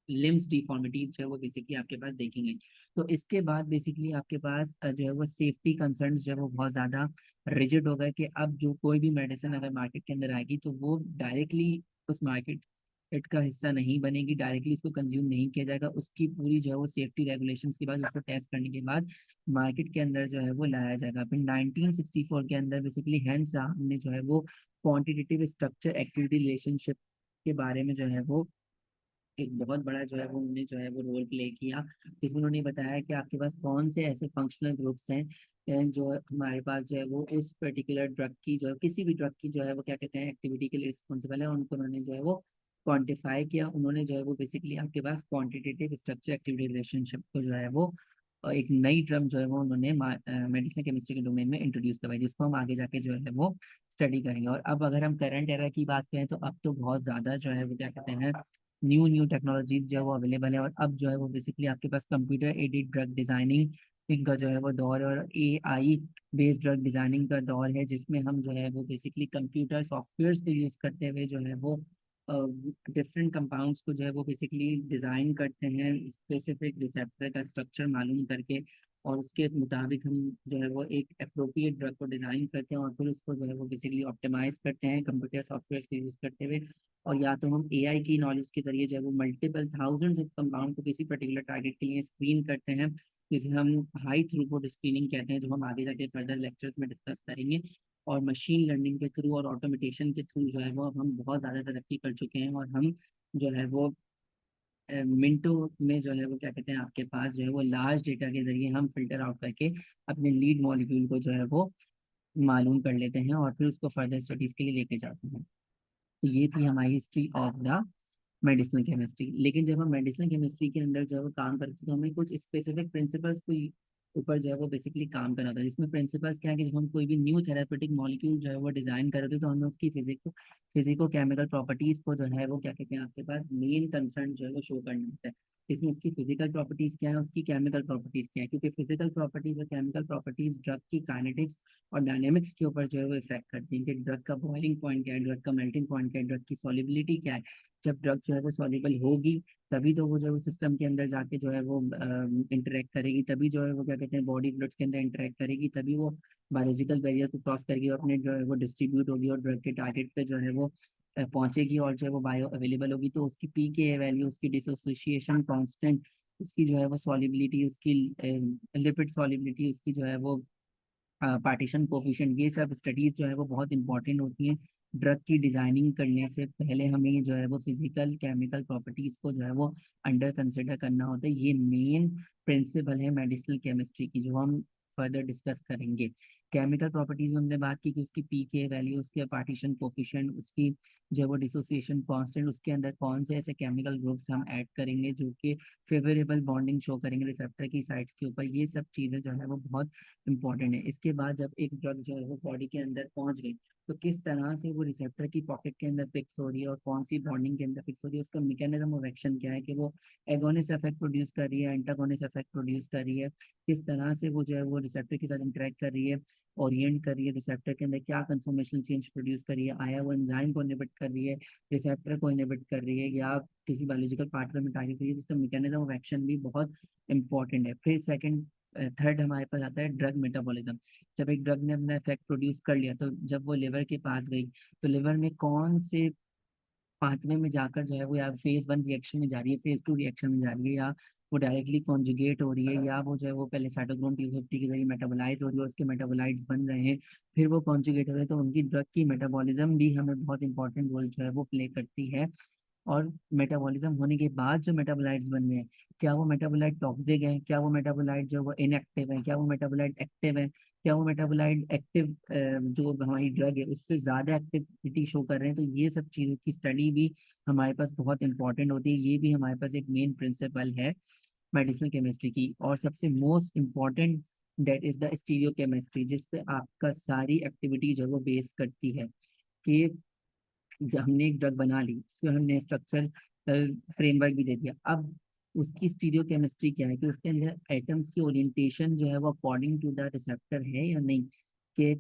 लिम्स डिफॉर्मिटी जो है वो बेसिकली आपके पास देखेंगे। तो इसके बाद बेसिकली आपके पास जो है वो सेफ्टी कंसर्न्स जो है वो बहुत ज़्यादा रिजिड हो गया कि अब जो कोई भी मेडिसिन अगर मार्केट के अंदर आएगी तो वो डायरेक्टली उस मार्केट का हिस्सा नहीं बनेगी, डायरेक्टली उसको कंज्यूम नहीं किया जाएगा। उसकी पूरी जो है वो सेफ्टी रेगुलेशंस के बाद उसको टेस्ट करने के बाद मार्केट के अंदर जो है वो लाया जाएगा। फिर 1964 के अंदर बेसिकली हैंस साहब ने जो है वो क्वांटिटेटिव स्ट्रक्चर एक्टिविटी रिलेशनशिप के बारे में जो है वो एक बहुत बड़ा जो है वो उन्होंने जो है वो रोल प्ले किया, जिसमें उन्होंने बताया कि आपके पास कौन से ऐसे फंक्शनल ग्रुप्स हैं जो हमारे पास जो है वो उस पर्टिकुलर ड्रग की जो है किसी भी ड्रग की जो है वो क्या कहते हैं एक्टिविटी के लिए रिस्पॉन्सिबल है, उनको उन्होंने जो है वो क्वान्टिफाई किया। उन्होंने जो है वो बेसिकली आपके पास क्वान्टिटेटिव स्ट्रक्चर एक्टिविटी रिलेशनशिप को जो है वो एक नई टर्म जो है वो उन्होंने मेडिसिन केमिस्ट्री के डोमेन में इंट्रोड्यूस करवाई, जिसको हम आगे जाके जो है वो स्टडी करेंगे। और अब अगर हम करंट एरा की बात करें तो अब तो बहुत ज़्यादा जो है वो क्या कहते हैं न्यू न्यू टेक्नोलॉजीज जो है वो अवेलेबल है, और अब जो है वो बेसिकली आपके पास कंप्यूटर एडेड ड्रग डिजाइनिंग इनका जो है वो दौर है, और AI बेस्ड ड्रग डिजाइनिंग का दौर है, जिसमें हम जो है वो बेसिकली कंप्यूटर सॉफ्टवेयर को यूज करते हुए जो है वो डिफरेंट कंपाउंड्स को जो है वो बेसिकली डिज़ाइन करते हैं स्पेसिफिक रिसेप्टर का स्ट्रक्चर मालूम करके, और उसके मुताबिक हम जो है वो एक अप्रोप्रिएट ड्रग को डिज़ाइन करते हैं, और फिर उसको जो है वो बेसिकली ऑप्टिमाइज करते हैं कंप्यूटर सॉफ्टवेयर को यूज़ करते हुए। और या तो हम AI की नॉलेज के जरिए जो है वो मल्टीपल थाउजेंड्स ऑफ कंपाउंड को किसी पर्टिकुलर टारगेट के लिए स्क्रीन करते हैं, जिसे हम हाई थ्रूपुट स्क्रीनिंग कहते हैं, जो हम आगे जाके फर्दर लेक्चर्स में डिस्कस करेंगे। और मशीन लर्निंग के थ्रू और ऑटोमेटेशन के थ्रू जो है वो अब हम बहुत ज़्यादा तरक्की कर चुके हैं, और हम जो है वो मिनटों में जो है वो क्या कहते हैं आपके पास जो है वो लार्ज डेटा के जरिए हम फिल्टर आउट करके अपने लीड मॉलिक्यूल को जो है वो मालूम कर लेते हैं और फिर उसको फर्दर स्टडीज के लिए लेके जाते हैं। तो ये थी हमारी history of the medicinal chemistry. लेकिन जब हम मेडिसिनल केमिस्ट्री के अंदर जो है वो काम करते हैं तो हमें कुछ स्पेसिफिक प्रिंसिपल्स को ऊपर जो है वो बेसिकली काम करना होता है, जिसमें प्रिंसिपल्स क्या है कि जब हम कोई भी न्यू थेरापेटिक मॉलिक्यूल जो है वो डिजाइन कर रहे थे तो हमें उसकी फिजिको केमिकल प्रॉपर्टीज को जो है वो क्या कहते हैं आपके पास मेन कंसर्न जो है वो शो करना होता है। इसमें उसकी फिजिकल प्रॉपर्टीज क्या है, उसकी केमिकल प्रॉपर्टीज क्या है, क्योंकि फिजिकल प्रॉपर्टीज और केमिकल प्रॉपर्टीज ड्रग की काइनेटिक्स और डायनेमिक्स के ऊपर जो है वो इफेक्ट करती हैं कि ड्रग का बॉइलिंग पॉइंट क्या है, ड्रग का मेल्टिंग पॉइंट क्या है, ड्रग की सॉलिबिलिटी क्या है। जब ड्रग जो है वो सॉल्युबल होगी तभी तो वो जो है वो सिस्टम के अंदर जाके जो है वो इंटरेक्ट करेगी, तभी जो है वो क्या कहते हैं बॉडी फ्लूइड्स के अंदर इंटरेक्ट करेगी, तभी वो बायोलॉजिकल बैरियर को क्रॉस करेगी और अपने जो है वो डिस्ट्रीब्यूट होगी और ड्रग के टारगेट पे जो है वो पहुंचेगी और जो है वो बायो अवेलेबल होगी। तो उसकी पीके वैल्यू, उसकी डिसोसिएशन कांस्टेंट, उसकी जो है वो सॉलिबिलिटी, उसकी लिपिड सॉलिबिलिटी, उसकी जो है वो पार्टीशन कोफिशिएंट, ये सब स्टडीज जो है वो बहुत इंपॉर्टेंट होती हैं। ड्रग की डिजाइनिंग करने से पहले हमें जो है वो फिजिकल केमिकल प्रॉपर्टीज को जो है वो अंडर कंसिडर करना होता है। ये मेन प्रिंसिपल है मेडिसिनल केमिस्ट्री की, जो हम फर्दर डिस्कस करेंगे। केमिकल प्रॉपर्टीज में हमने बात की कि उसकी पीके वैल्यू, उसके पार्टीशन कोफिशिएंट, उसकी जो है वो डिसोसिएशन कांस्टेंट, उसके अंदर कौन से ऐसे केमिकल ग्रुप्स हम ऐड करेंगे जो कि फेवरेबल बॉन्डिंग शो करेंगे रिसेप्टर की साइड्स के ऊपर। ये सब चीज़ें जो है वो बहुत इंपॉर्टेंट है। इसके बाद जब एक ड्रग जो है वो बॉडी के अंदर पहुंच गई तो किस तरह से वो रिसेप्टर की पॉकेट के अंदर फिक्स हो रही है और कौन सी बॉन्डिंग के अंदर फिक्स हो रही है, उसका मैकेनिज्म ऑफ एक्शन क्या है, कि वो एगोनिस्ट इफेक्ट प्रोड्यूस कर रही है, एंटागोनिस्ट इफेक्ट प्रोड्यूस कर रही है, किस तरह से वो जो है वो रिसेप्टर के साथ इंटरेक्ट कर रही है, ओरिएंट कर रही है, रिसेप्टर के अंदर क्या कंफर्मेशन चेंज प्रोड्यूस कर रही है, आया वो एंजाइम को इनहिबिट कर रही है, रिसेप्टर को इनहिबिट कर रही है, या किसी बायोलॉजिकल पार्टनर में टारगेट कर रही है, जिसका मैकेनिज्म ऑफ एक्शन भी बहुत इंपॉर्टेंट है। फिर सेकंड थर्ड हमारे पास आता है ड्रग मेटाबॉलिज्म। जब एक ड्रग ने अपना इफेक्ट प्रोड्यूस कर लिया तो जब वो लिवर के पास गई तो लिवर में कौन से पाथवे में जाकर जो है वो या फेज 1 रिएक्शन में जा रही है, फेज 2 रिएक्शन में जा रही है, या वो डायरेक्टली कॉन्जुगेट हो रही है, या वो जो है वो पहले साइटोक्रोम P50 के जरिए मेटाबोलाइज हो रही है, उसके मेटाबोलाइट्स बन रहे हैं, फिर वो कॉन्जुगेट हो रहे हैं। तो उनकी ड्रग की मेटाबॉलिज्म भी हमें बहुत इंपॉर्टेंट रोल जो है वो प्ले करती है। और मेटाबॉलिज्म होने के बाद जो मेटाबोलाइट्स बन रहे हैं, क्या वो मेटाबोलाइट टॉक्सिक है, क्या वो मेटाबोलाइट जो वो इनएक्टिव है, क्या वो मेटाबोलाइट एक्टिव है, क्या वो मेटाबोलाइट एक्टिव जो हमारी ड्रग है उससे ज्यादा एक्टिविटी शो कर रहे हैं। तो ये सब चीज़ों की स्टडी भी हमारे पास बहुत इंपॉर्टेंट होती है। ये भी हमारे पास एक मेन प्रिंसिपल है मेडिसिनल केमिस्ट्री की। और सबसे most important that is the stereo chemistry, जिस पे आपका सारी एक्टिविटी जो है वो बेस करती है कि जब हमने एक ड्रग बना ली, उसको हमने स्ट्रक्चर फ्रेमवर्क भी दे दिया, अब उसकी स्टीरियो केमिस्ट्री क्या है कि उसके अंदर एटम्स की ओरिएंटेशन जो है वो अकॉर्डिंग टू द रिसेप्टर है या नहीं, कि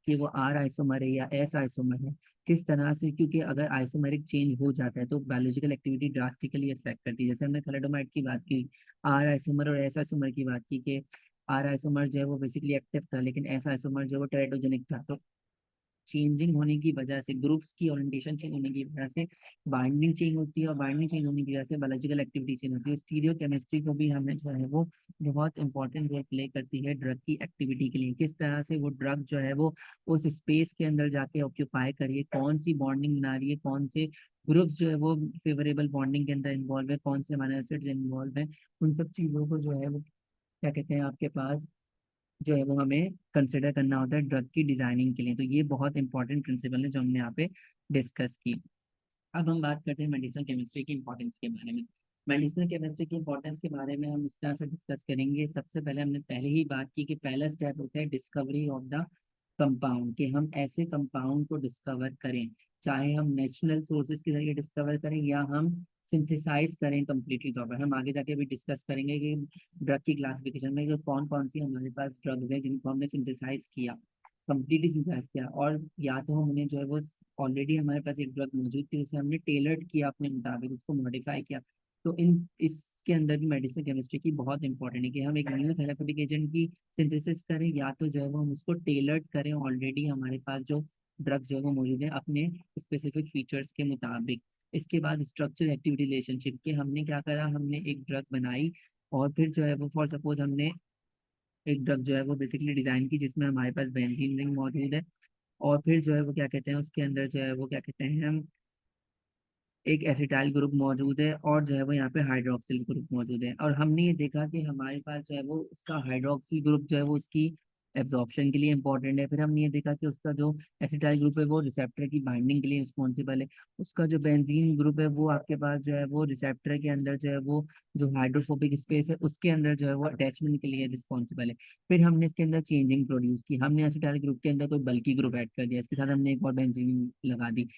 कि वो आर आइसोमर है या एस आइसोमर है, किस तरह से, क्योंकि अगर आइसोमेरिक चेंज हो जाता है तो बायोलॉजिकल एक्टिविटी ड्रास्टिकली इफेक्ट करती है। जैसे हमने थैलेडोमाइड की बात की, आर आइसोमर और एस आइसोमर की बात की, कि आर आइसोमर जो है वो बेसिकली एक्टिव था लेकिन एस आइसोमर जो है वो टेरेटोजेनिक था। तो चेंजिंग होने की वजह से, ग्रुप्स की ओरिएंटेशन चेंज होने की वजह से बाइंडिंग चेंज होती है, और बाइंडिंग चेंज होने की वजह से बायोलॉजिकल एक्टिविटी चेंज होती है। स्टीरियो केमिस्ट्री को भी हमें जो है वो बहुत इंपॉर्टेंट रोल प्ले करती है ड्रग की एक्टिविटी के लिए। किस तरह से वो ड्रग जो है वो उस स्पेस के अंदर जाके ऑक्यूपाई करिए, कौन सी बॉन्डिंग बना रही है, कौन से ग्रुप्स जो है वो फेवरेबल बॉन्डिंग के अंदर इन्वॉल्व है, कौन से अमीनो एसिड्स इन्वॉल्व है, उन सब चीज़ों को जो है वो क्या कहते हैं आपके पास जो है वो हमें कंसिडर करना होता है ड्रग की डिजाइनिंग के लिए। तो ये बहुत इंपॉर्टेंट प्रिंसिपल है जो हमने यहाँ पे डिस्कस की। अब हम बात करते हैं मेडिसिनल केमिस्ट्री की इंपॉर्टेंस के बारे में। मेडिसिनल केमिस्ट्री की इंपॉर्टेंस के बारे में हम इस तरह से डिस्कस करेंगे। सबसे पहले हमने पहले ही बात की कि पहला स्टेप होता है डिस्कवरी ऑफ द कंपाउंड, कि हम ऐसे कंपाउंड को डिस्कवर करें, चाहे हम नेचुरल सोर्सेज के जरिए डिस्कवर करें या हम सिंथेसाइज करें कम्प्लीटली तौर पर। हम आगे जाके भी डिस्कस करेंगे कि ड्रग की क्लासिफिकेशन में जो कौन कौन सी हमारे पास ड्रग्स हैं जिनको हमने सिंथेसाइज किया, कम्प्लीटली सिंथेसाइज किया, और या तो हम उन्हें जो है वो ऑलरेडी हमारे पास एक ड्रग मौजूद थी उसे हमने टेलर्ड किया अपने मुताबिक, उसको मॉडिफाई किया। तो इन इसके अंदर भी मेडिसिन केमिस्ट्री की बहुत इंपॉर्टेंट है कि हम एक न्यू थेरेपेटिक एजेंट की सिंथेसिस करें, या तो जो है वो हम उसको टेलर्ड करें ऑलरेडी हमारे पास जो ड्रग जो है वो मौजूद है अपने स्पेसिफिक फीचर्स के मुताबिक। इसके बाद स्ट्रक्चर एक्टिविटी रिलेशनशिप, के हमने क्या करा, हमने एक ड्रग बनाई और फिर जो है वो फॉर सपोज हमने एक ड्रग जो है वो बेसिकली डिजाइन की जिसमें हमारे पास बेंजीन रिंग मौजूद है, और फिर जो है वो क्या कहते हैं उसके अंदर जो है वो क्या कहते हैं एक एसिटाइल ग्रुप मौजूद है, और जो है वो यहाँ पे हाइड्रोक्सिल ग्रुप मौजूद है। और हमने ये देखा कि हमारे पास जो है वो उसका हाइड्रोक्सिल ग्रुप जो है वो उसकी एब्जॉर्प्शन के लिए इंपॉर्टेंट है। फिर हमने ये देखा कि उसका जो एसिटाइल ग्रुप है वो रिसेप्टर की बाइंडिंग के लिए रिस्पॉन्सिबल है। उसका जो बेंजीन ग्रुप है वो आपके पास जो है वो रिसेप्टर के अंदर जो है वो जो हाइड्रोफोबिक स्पेस है उसके अंदर जो है वो अटैचमेंट के लिए रिस्पॉन्सिबल है। फिर हमने इसके अंदर चेंजिंग प्रोड्यूस की, हमने एसिटाइल ग्रुप के अंदर कोई बल्की ग्रुप ऐड कर दिया, इसके साथ हमने एक और बेंजीन लगा दी।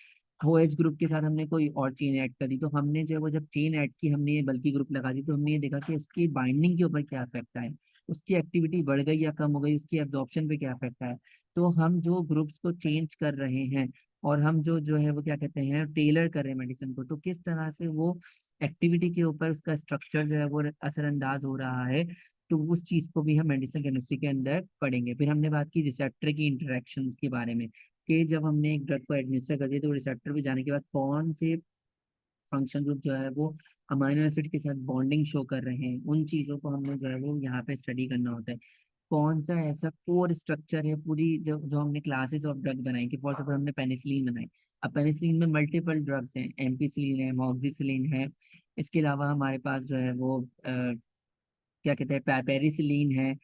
OH ग्रुप के साथ हमने कोई और चेन ऐड कर दी, तो हमने जो है वो जब चेन ऐड की, हमने ये बल्कि ग्रुप लगा दी, तो हमने ये देखा कि उसकी बाइंडिंग के ऊपर क्या इफेक्ट है, उसकी एक्टिविटी बढ़ गई या कम हो गई, उसकी एब्जॉर्प्शन पे क्या इफेक्ट है। तो हम जो ग्रुप्स को चेंज कर रहे हैं और हम जो जो है वो क्या कहते हैं टेलर कर रहे हैं मेडिसिन को, तो किस तरह से वो एक्टिविटी के ऊपर उसका स्ट्रक्चर जो है वो असरअंदाज हो रहा है, तो उस चीज को भी हम मेडिसिन केमिस्ट्री के अंदर पढ़ेंगे। फिर हमने बात की रिसेप्टर की इंटरेक्शन के बारे में, कि जब हमने एक ड्रग को एडमिनिस्टर कर दिया तो रिसेप्टर पे जाने के बाद कौन से फंक्शन ग्रुप जो है वो अमाइनो एसिड के साथ बॉन्डिंग शो कर रहे हैं, उन चीज़ों को हमने जो है वो यहाँ पे स्टडी करना होता है। कौन सा ऐसा कोर स्ट्रक्चर है पूरी जो जो हमने क्लासेस ऑफ ड्रग बनाई, कि फॉर सपोज हमने पेनिसिलिन बनाई। अब पेनिसिलिन में मल्टीपल ड्रग्स हैं, एम्पिसिलिन है, मॉक्सिसिलिन है, इसके अलावा हमारे पास जो है वो क्या कहते हैं पेरिसिलिन है,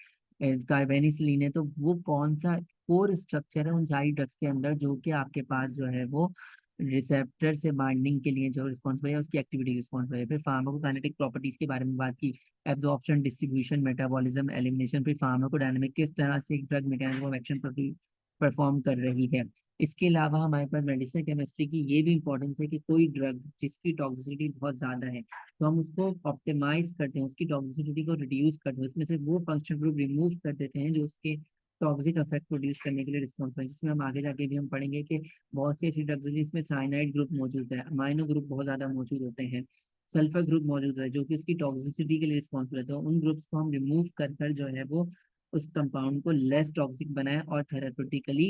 कार्बेनिसिलिन है। तो वो कौन सा कोर स्ट्रक्चर है उन सारी ड्रग्स के अंदर जो कि आपके पास जो है वो रिसेप्टर से बाइंडिंग के लिए जो रिस्पॉन्सिबल है, उसकी एक्टिविटी रिस्पॉन्सिबल है। फिर फार्माकोकाइनेटिक प्रॉपर्टीज के बारे में बात की, एब्जॉर्प्शन, डिस्ट्रीब्यूशन, मेटाबॉलिज्म, एलिमिनेशन। फिर फार्माकोडायनामिक, किस तरह से एक drug mechanism of action perform कर रही है। इसके अलावा हमारे पास मेडिसिन केमिस्ट्री की ये भी इंपॉर्टेंस है कि कोई ड्रग जिसकी टॉक्सिसिटी बहुत ज्यादा है, तो हम उसको ऑप्टिमाइज करते हैं, उसकी टॉक्सिसिटी को रिड्यूस करते हैं, उसमें से वो फंक्शन ग्रुप रिमूव कर देते हैं जो उसके टॉक्सिक इफेक्ट प्रोड्यूस करने के लिए रिस्पॉन्सिबल है। जिसमें हम आगे जाके भी हम पढ़ेंगे कि बहुत सी ऐसी ड्रग्स हैं जिसमें साइनाइड ग्रुप मौजूद है, अमाइनो ग्रुप बहुत ज्यादा मौजूद होते हैं, सल्फर ग्रुप मौजूद है जो कि उसकी टॉक्सिसिटी के लिए रिस्पॉन्सिबल है। तो उन ग्रुप्स को हम रिमूव कर कर जो है वो उस कंपाउंड को लेस टॉक्सिक बनाए और थेरेपेटिकली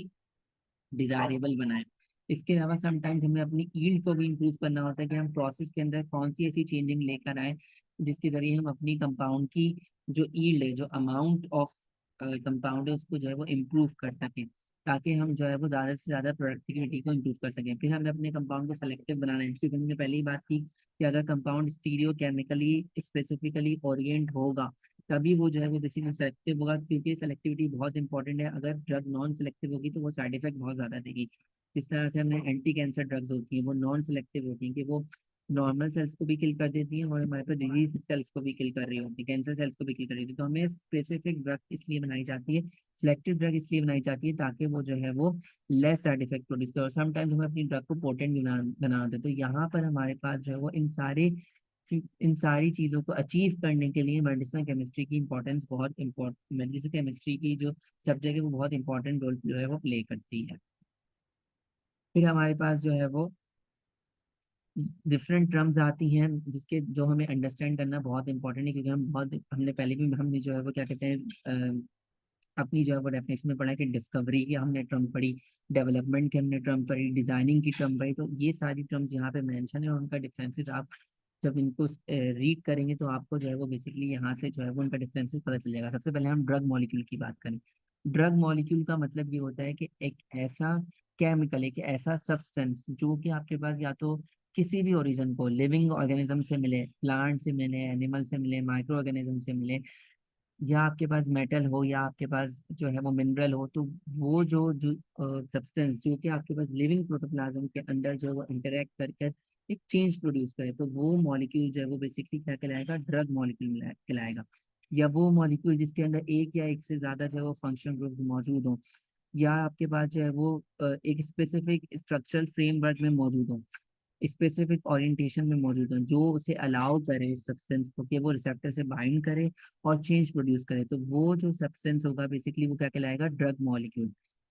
डिजायरेबल बनाए। इसके अलावा समटाइम्स हमें अपनी ईल्ड को भी इम्प्रूव करना होता है, कि हम प्रोसेस के अंदर कौन सी ऐसी चेंजिंग लेकर आए जिसके जरिए हम अपनी कंपाउंड की जो ईल्ड है, जो अमाउंट ऑफ कंपाउंड है, उसको जो है वो इम्प्रूव कर सकें, ताकि हम जो है वो ज़्यादा से ज़्यादा प्रोडक्टिविटी को इम्प्रूव कर सकें। फिर हमें अपने कंपाउंड को सेलेक्टिव बनाना है, क्योंकि हमने पहले ही बात की कि अगर compound stereo chemically specifically Orient होगा तभी वो जो है वो बेसिकली सेलेक्टिव होगा, क्योंकि सेलेक्टिविटी बहुत इंपॉर्टेंट है। अगर ड्रग नॉन सेलेक्टिव होगी तो वो साइड इफेक्ट बहुत ज्यादा देगी। जिस तरह से हमने एंटी कैंसर ड्रग्स होती हैं वो नॉन सेलेक्टिव होती हैं, कि वो नॉर्मल सेल्स को भी किल कर देती हैं और हमारे पास डिजीज सेल्स को भी किल कर रही होती है, कैंसर सेल्स को भी किल कर रही होती है। तो हमें स्पेसिफिक ड्रग इसलिए बनाई जाती है, सिलेक्टिव ड्रग इसलिए बनाई जाती है ताकि वो जो है वो लेस साइड इफेक्ट प्रोड्यूस करे। और समटाइम्स हमें अपनी ड्रग को पोटेंट बनाना होता है। तो यहाँ पर हमारे पास जो है वो इन सारी चीज़ों को अचीव करने के लिए मेडिसिनल केमिस्ट्री की इंपॉर्टेंस बहुत इम्पोर्टेंट, मेडिसिनल केमिस्ट्री की जो सब्जेक्ट है वो बहुत इंपॉर्टेंट रोल जो है वो प्ले करती है। फिर हमारे पास जो है वो डिफरेंट टर्म्स आती हैं जिसके जो हमें अंडरस्टैंड करना बहुत इंपॉर्टेंट है, क्योंकि हमने पहले भी हमने जो है वो क्या कहते हैं अपनी जो है वो डेफिनेशन में पढ़ा कि डिस्कवरी की हमने टर्म पढ़ी, डेवलपमेंट की हमने टर्म पढ़ी, डिजाइनिंग की टर्म पढ़ी। तो ये सारी टर्म्स यहाँ पे मेंशन है और उनका डिफरेंसेस आप जब इनको रीड करेंगे तो आपको जो है वो बेसिकली यहाँ से जो है वो उनका डिफरेंसेस पता चल जाएगा। सबसे पहले हम ड्रग मॉलिक्यूल की बात करें। ड्रग मॉलिक्यूल का मतलब ये होता है कि एक ऐसा केमिकल, एक ऐसा सब्सटेंस जो कि आपके पास या तो किसी भी ओरिजिन को लिविंग ऑर्गेनिज्म से मिले, प्लांट से मिले, एनिमल से मिले, माइक्रो ऑर्गेनिज्म से मिले, या आपके पास मेटल हो, या आपके पास जो है वो मिनरल हो, तो वो जो जो सब्सटेंस जो कि आपके पास लिविंग प्रोटोप्लाज्म के अंदर जो है वो इंटरेक्ट करके एक चेंज प्रोड्यूस करे, तो वो मॉलिक्यूल जो है वो बेसिकली क्या कहलाएगा, ड्रग मॉलिक्यूल कहलाएगा। या वो मॉलिक्यूल जिसके अंदर एक या एक से ज्यादा जो है वो फंक्शनल ग्रुप्स मौजूद हों, या आपके पास जो है वो एक स्पेसिफिक स्ट्रक्चरल फ्रेमवर्क में मौजूद हो, स्पेसिफिक ओरिएंटेशन में मौजूद हो, जो उसे अलाउ करे इस सब्सटेंस को कि वो रिसेप्टर से बाइंड करे और चेंज प्रोड्यूस करे, तो वो जो सब्सटेंस होगा बेसिकली वो क्या कहलाएगा, ड्रग मॉलिक्यूल।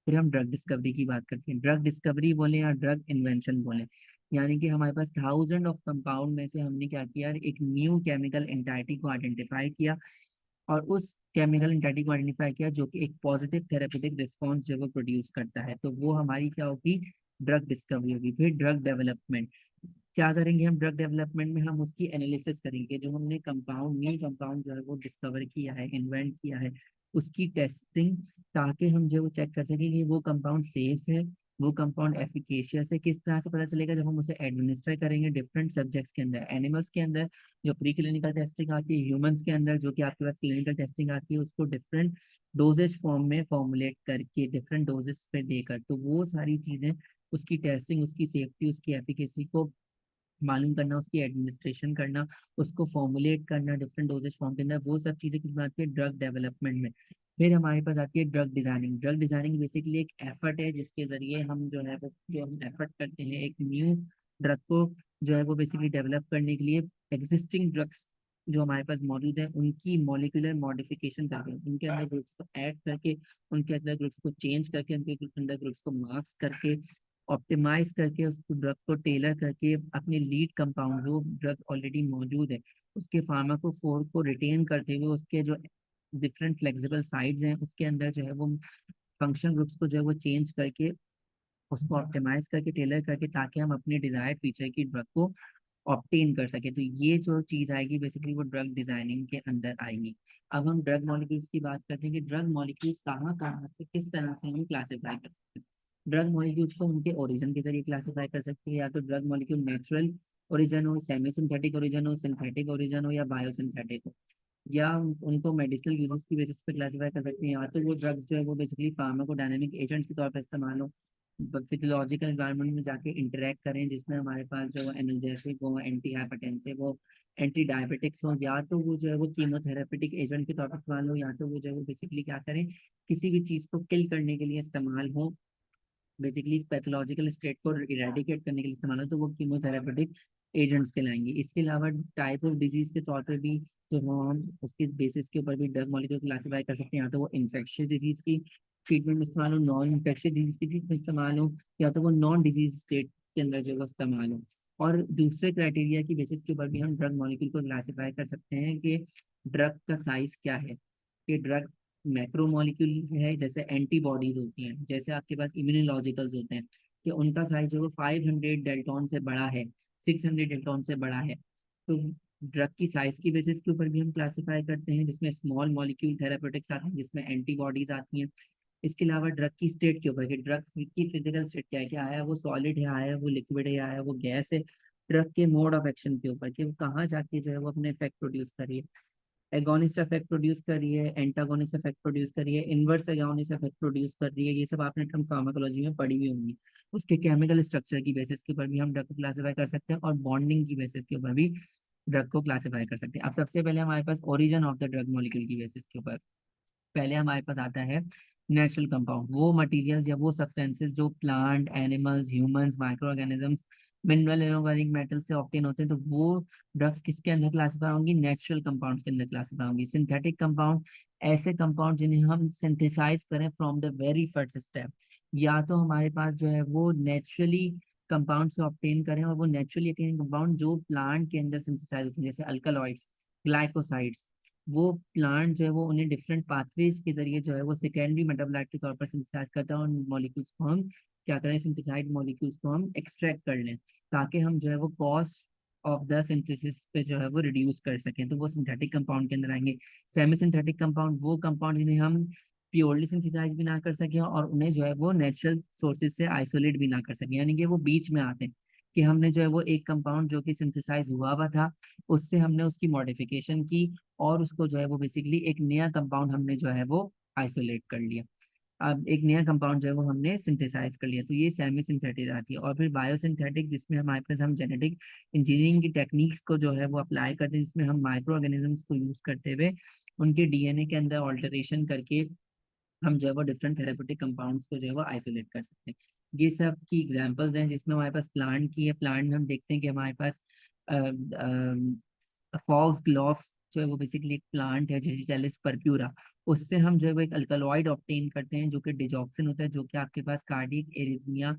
फिर हम ड्रग डिस्कवरी की बात करते हैं। ड्रग डिस्कवरी बोले या ड्रग इन्वेंशन बोले, यानी कि हमारे पास थाउजेंड ऑफ कंपाउंड में से हमने क्या किया, एक न्यू केमिकल एंटाइटी को आइडेंटिफाई किया, और उस केमिकल एंटाइटी को आइडेंटिफाई किया जो कि एक पॉजिटिव थेरेपेटिक रिस्पॉन्स जो वो प्रोड्यूस करता है, तो वो हमारी क्या होगी, ड्रग डिस्कवरी होगी। फिर ड्रग डेवलपमेंट, क्या करेंगे हम ड्रग डेवलपमेंट में, हम उसकी एनालिसिस करेंगे, जो हमने कंपाउंड न्यू कंपाउंड जो है वो डिस्कवर किया है, इन्वेंट किया है, उसकी टेस्टिंग, ताकि हम जो चेक कर सकें कि वो कंपाउंड सेफ है, वो कंपाउंड एफिकेशियस है। किस तरह से पता चलेगा? जब हम उसे एडमिनिस्टर करेंगे डिफरेंट सब्जेक्ट्स के अंदर, एनिमल्स के अंदर जो प्री क्लिनिकल टेस्टिंग आती है, ह्यूमंस के अंदर जो कि आपके पास क्लिनिकल टेस्टिंग आती है, उसको डिफरेंट डोजेज फॉर्म में फॉर्मुलेट करके डिफरेंट डोजेस पे देकर, तो वो सारी चीज़ें, उसकी टेस्टिंग, उसकी सेफ्टी, उसकी एफिकेसी को मालूम करना, उसकी एडमिनिस्ट्रेशन करना, उसको फॉर्मुलेट करना डिफरेंट डोजेज फॉर्म के अंदर, वो सब चीज़ें किस में आती है? ड्रग डेवलपमेंट में। फिर हमारे पास आती है drug designing. Drug designing basically एक एफर्ट है जिसके जरिए हम जो है वो, जो हम एफर्ट करते हैं एक न्यू ड्रग को जो है वो बेसिकली डेवलप करने के लिए, एग्जिस्टिंग ड्रग्स जो हमारे पास मौजूद है उनकी मॉलिक्यूलर मॉडिफिकेशन करके, उनके अंदर ग्रुप्स को ऐड करके, उनके अंदर ग्रुप्स को चेंज करके, उनके अंदर ग्रुप्स को मार्क्स करके, ऑप्टिमाइज करके, उसको ड्रग को टेलर करके अपने लीड कंपाउंड जो ड्रग ऑलरेडी मौजूद है उसके फार्माकोफोर को रिटेन करते हुए, उसके जो डिफरेंट फ्लेक्सिबल साइड्स हैं उसके अंदर जो है वो फंक्शन ग्रुप्स को जो है वो चेंज करके, उसको ऑप्टिमाइज करके, टेलर करके, ताकि हम अपने डिजायर्ड फीचर की ड्रग को ऑप्टेन कर सके। तो ये जो चीज आएगी बेसिकली वो ड्रग डिजाइनिंग के अंदर आएगी। अब हम ड्रग मॉलिक्यूल्स की बात करते हैं कि ड्रग मॉलिक्यूल्स कहाँ कहाँ से किस तरह से हम क्लासिफाई कर सकते हैं। ड्रग मॉलिक्यूल्स को उनके ओरिजिन के जरिए क्लासिफाई कर सकते हैं, या तो ड्रग मॉलिक्यूल नेचुरल ओरिजिन हो, सेमी सिंथेटिक ओरिजिन हो, सिंथेटिक ओरिजिन हो, या बायोसिंथेटिक हो, या उनको मेडिसिनल यूजेस की बेसिस पे क्लासिफाई कर सकते हैं, या तो वो ड्रग्स जो है वो बेसिकली फार्माकोडायनेमिक एजेंट्स के तौर पर इस्तेमाल हो, फिजियोलॉजिकल एनवायरनमेंट में जाके इंटरेक्ट करें, जिसमें हमारे पास जो एनर्जेसिक हो, एंटी हाइपरटेंसिव हो, एंटी डायबिटिक्स हो, या तो वो जो है वो कीमोथेरेपेटिक एजेंट के तौर पर इस्तेमाल हो, या तो वो जो है वो बेसिकली क्या करें, किसी भी चीज़ को किल करने के लिए इस्तेमाल हो, बेसिकली पैथोलॉजिकल स्टेट को इरेडिकेट करने के लिए इस्तेमाल हो, तो वो कीमोथेरेपेटिक एजेंट्स कहलाएंगे। इसके अलावा टाइप ऑफ डिजीज के तौर पर भी जो हम उसके बेसिस के ऊपर भी ड्रग मॉलिक्यूल क्लासिफाई कर सकते हैं, या तो वो इन्फेक्शियस डिजीज की ट्रीटमेंट में इस्तेमाल हो, नॉन इन्फेक्शियस डिजीज की ट्रीटमेंट में इस्तेमाल हो, या तो वो नॉन डिजीज स्टेट के अंदर जो है वो इस्तेमाल हो। और दूसरे क्राइटेरिया की बेसिस के ऊपर भी हम ड्रग मॉलिक्यूल को क्लासिफाई कर सकते हैं कि ड्रग का साइज क्या है, कि ड्रग मैक्रो मॉलिक्यूल है, जैसे एंटीबॉडीज होती हैं, जैसे आपके पास इम्यूनोलॉजिकल्स होते हैं, कि उनका साइज जो है 500 डेल्टॉन से बड़ा है, 600 डेल्टॉन से बड़ा है। तो ड्रग की साइज की बेसिस के ऊपर भी हम क्लासिफाई करते हैं, जिसमें स्मॉल मॉलिक्यूल थेरापेटिक्स आते हैं, जिसमें एंटीबॉडीज आती हैं। इसके अलावा ड्रग की स्टेट के ऊपर, कि ड्रग की फिजिकल स्टेट क्या है, क्या है वो सॉलिड है, आया है वो लिक्विड है, आया है वो गैस है। ड्रग के मोड ऑफ एक्शन के ऊपर, कि वो कहाँ जाके जो है वो अपने इफेक्ट प्रोड्यूस कर रही है, एगोनिस्ट इफेक्ट प्रोड्यूस कर रही है, एंटागोनिस्ट इफेक्ट प्रोड्यूस कर रही है, इनवर्स एगोनिस्ट इफेक्ट प्रोड्यूस कर रही है, ये सब आपने टर्म फार्माकोलॉजी में पढ़ी हुई होंगी। उसके केमिकल स्ट्रक्चर की बेसिस के ऊपर भी हम ड्रग को क्लासिफाई कर सकते हैं, और बॉन्डिंग की बेसिस के ऊपर भी ड्रग को क्लासिफाई कर सकते हैं। अब सबसे पहले हमारे पास origin of the drug molecule की बेसिस के ऊपर पहले हमारे पास आता है नेचुरल कंपाउंड, वो मटेरियल्स या वो सब्सटेंसेस जो plant, animals, humans, micro organisms, mineral, inorganic metal से ऑब्टेन होते हैं, तो वो ड्रग्स किसके अंदर क्लासिफाई होंगी? नेचुरल कंपाउंड्स के अंदर क्लासिफाई होंगी। सिंथेटिक कंपाउंड, ऐसे कंपाउंड जिन्हें हम सिंथेसाइज करें from the very first step, या तो हमारे पास जो है वो नेचुरली कंपाउंड से ऑब्टेन करें, और वो नेचुरली कंपाउंड जो प्लांट के अंदर सिंथेसाइज होते हैं, जैसे अल्कलॉइड्स, ग्लाइकोसाइड्स, वो प्लांट जो है वो उन्हें डिफरेंट पाथवेज के जरिए जो है वो सेकेंडरी मेटाबोलाइट के तौर पर सिंथेसाइज करता है, और मॉलिक्यूल्स को हम क्या करें, सिंथेसाइड मॉलिक्यूल्स को हम एक्सट्रैक्ट कर लें, ताकि हम जो है वो कॉस्ट ऑफ द सिंथेसिस पे जो है वो रिड्यूस कर सकें, तो वो सिंथेटिक कंपाउंड के अंदर आएंगे। सेमी सिंथेटिक कंपाउंड, वो कंपाउंड जिन्हें हम प्योरली सिंथेसाइज भी ना कर सकें, और उन्हें जो है वो नेचुरल सोर्सेज से आइसोलेट भी ना कर सकें, यानी कि वो बीच में आते हैं, कि हमने जो है वो एक कंपाउंड जो कि सिंथेसाइज हुआ हुआ था, उससे हमने उसकी मॉडिफिकेशन की, और उसको जो है वो बेसिकली एक नया कंपाउंड हमने जो है वो आइसोलेट कर लिया। अब एक नया कंपाउंड जो है वो हमने सिंथेसाइज कर लिया, तो ये सेमी सिंथेटिक आती है। और फिर बायोसिंथेटिक, जिसमें हमारे पास हम जेनेटिक इंजीनियरिंग की टेक्निक्स को जो है वो अप्लाई करते हैं, जिसमें हम माइक्रो ऑर्गेनिजम्स को यूज करते हुए उनके डीएनए के अंदर ऑल्टरेशन करके हम जो है वो डिफरेंट थेरेपेटिक कंपाउंड्स को जो है वो आइसोलेट कर सकते हैं। ये सब की एग्जांपल्स हैं, जिसमें हमारे पास प्लांट की है। प्लांट में हम देखते हैं कि हमारे पास फॉक्स ग्लोव्स जो है वो बेसिकली एक प्लांट है, डिजिटलिस परप्यूरा। उससे हम जो है वो एक अल्कलॉइड ऑब्टेन करते हैं, जो कि डिजॉक्सिन होता है, जो कि आपके पास कार्डियक एरिथमिया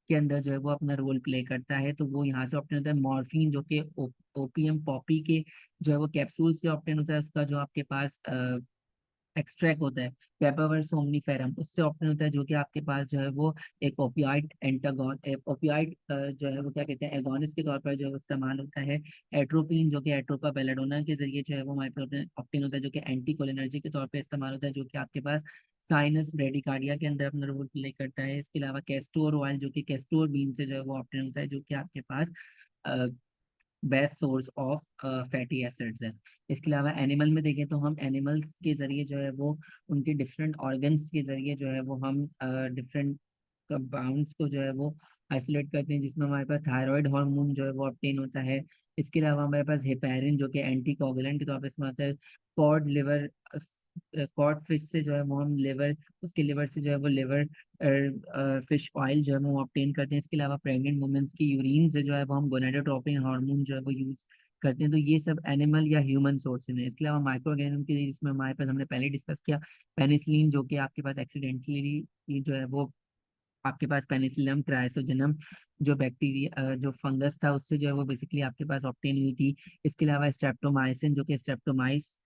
के अंदर जो है वो अपना रोल प्ले करता है, तो वो यहाँ से ऑप्टेन होता है। मॉर्फिन, जो कि ओपीएम पॉपी के जो है वो कैप्सूल्स के ऑप्टेन होता है, उसका जो आपके पास एक्सट्रैक्ट होता है पेपावर सोमनीफेरम, उससे ऑप्टेन होता है, जो कि आपके पास जो है वो एक ओपियाइड एंटागोन, ओपियाइड जो है वो क्या कहते हैं एगोनिस्ट के तौर पर जो है वो इस्तेमाल होता है। एट्रोपिन जो कि एट्रोपा बेलेडोना के जरिए जो है वो हमारे पास ऑप्टेन होता है, जो कि एंटी कोलिनर्जिक के तौर पर इस्तेमाल होता है, जो कि आपके पास साइनस ब्रेडिकार्डिया के अंदर अपना रोल प्ले करता है। इसके अलावा कैस्टोर ऑयल जो कि कैस्टोर बीन से जो है वो ऑप्टेन होता है, जो कि आपके पास best source of fatty acids है। इसके अलावा एनिमल में देखें तो हम एनिमल्स के जरिए जो है वो उनके डिफरेंट ऑर्गन्स के जरिए जो है वो हम डिफरेंट कंपाउंड्स को जो है वो आइसोलेट करते हैं, जिसमें हमारे पास थायराइड हार्मोन जो है वो ऑब्टेन होता है। इसके अलावा हमारे पास हेपेरिन जो कि एंटी कोगुलेंट के तौर पर इस्तेमाल होता है। कॉड लिवर, कॉड फिश से जो है वो हम लिवर, उसके लिवर से जो है वो लिवर फिश ऑयल जो है वो ऑब्टेन करते हैं। इसके अलावा प्रेग्नेंट वुमेन्स की यूरिन से जो है वो हम गोनाडोट्रोपिन हार्मोन जो है वो यूज करते हैं। तो ये सब एनिमल या ह्यूमन सोर्सेज हैं। इसके अलावा माइक्रो ऑर्गेनिज्म के जिसमें हमारे पास हमने पहले डिस्कस किया पेनिसिलिन, जो कि आपके पास एक्सीडेंटली जो है वो आपके पास पेनिसिलियम क्राइसोजेनम जो बैक्टीरिया जो फंगस था उससे जो है वो बेसिकली आपके पास ऑब्टेन हुई थी। इसके अलावा स्ट्रेप्टोमाइसिन जो कि स्ट्रेप्टोमाइस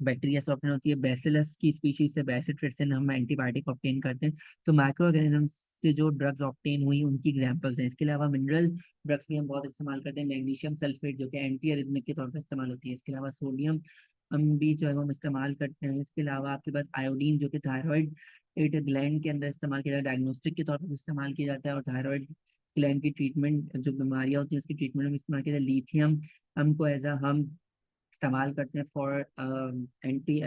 बैक्टीरिया से ऑप्टेन होती है। बैसिलस की स्पीशीज से बैसिट्रिट हम एंटीबायोटिक ऑप्टेन करते हैं। तो माइक्रो ऑर्गेनिज्म से जो ड्रग्स ऑप्टेन हुई उनकी एग्जांपल्स हैं। इसके अलावा मिनरल ड्रग्स भी हम बहुत इस्तेमाल करते हैं। मैग्नीशियम सल्फेट जो कि एंटी अरिथमिक के तौर पर इस्तेमाल होती है। इसके अलावा सोडियम हम भी जो है वो हम इस्तेमाल करते हैं। इसके अलावा आपके पास आयोडीन जो कि थायराइड एट ग्लैंड के अंदर इस्तेमाल किया जाता है, डायग्नोस्टिक के तौर पर भी इस्तेमाल किया जाता है, और थायराइड ग्लैंड की ट्रीटमेंट जो बीमारियां होती हैं उसकी ट्रीटमेंट में इस्तेमाल किया जाता है। लिथियम हमको एज अ हम इस्तेमाल करते हैं for anti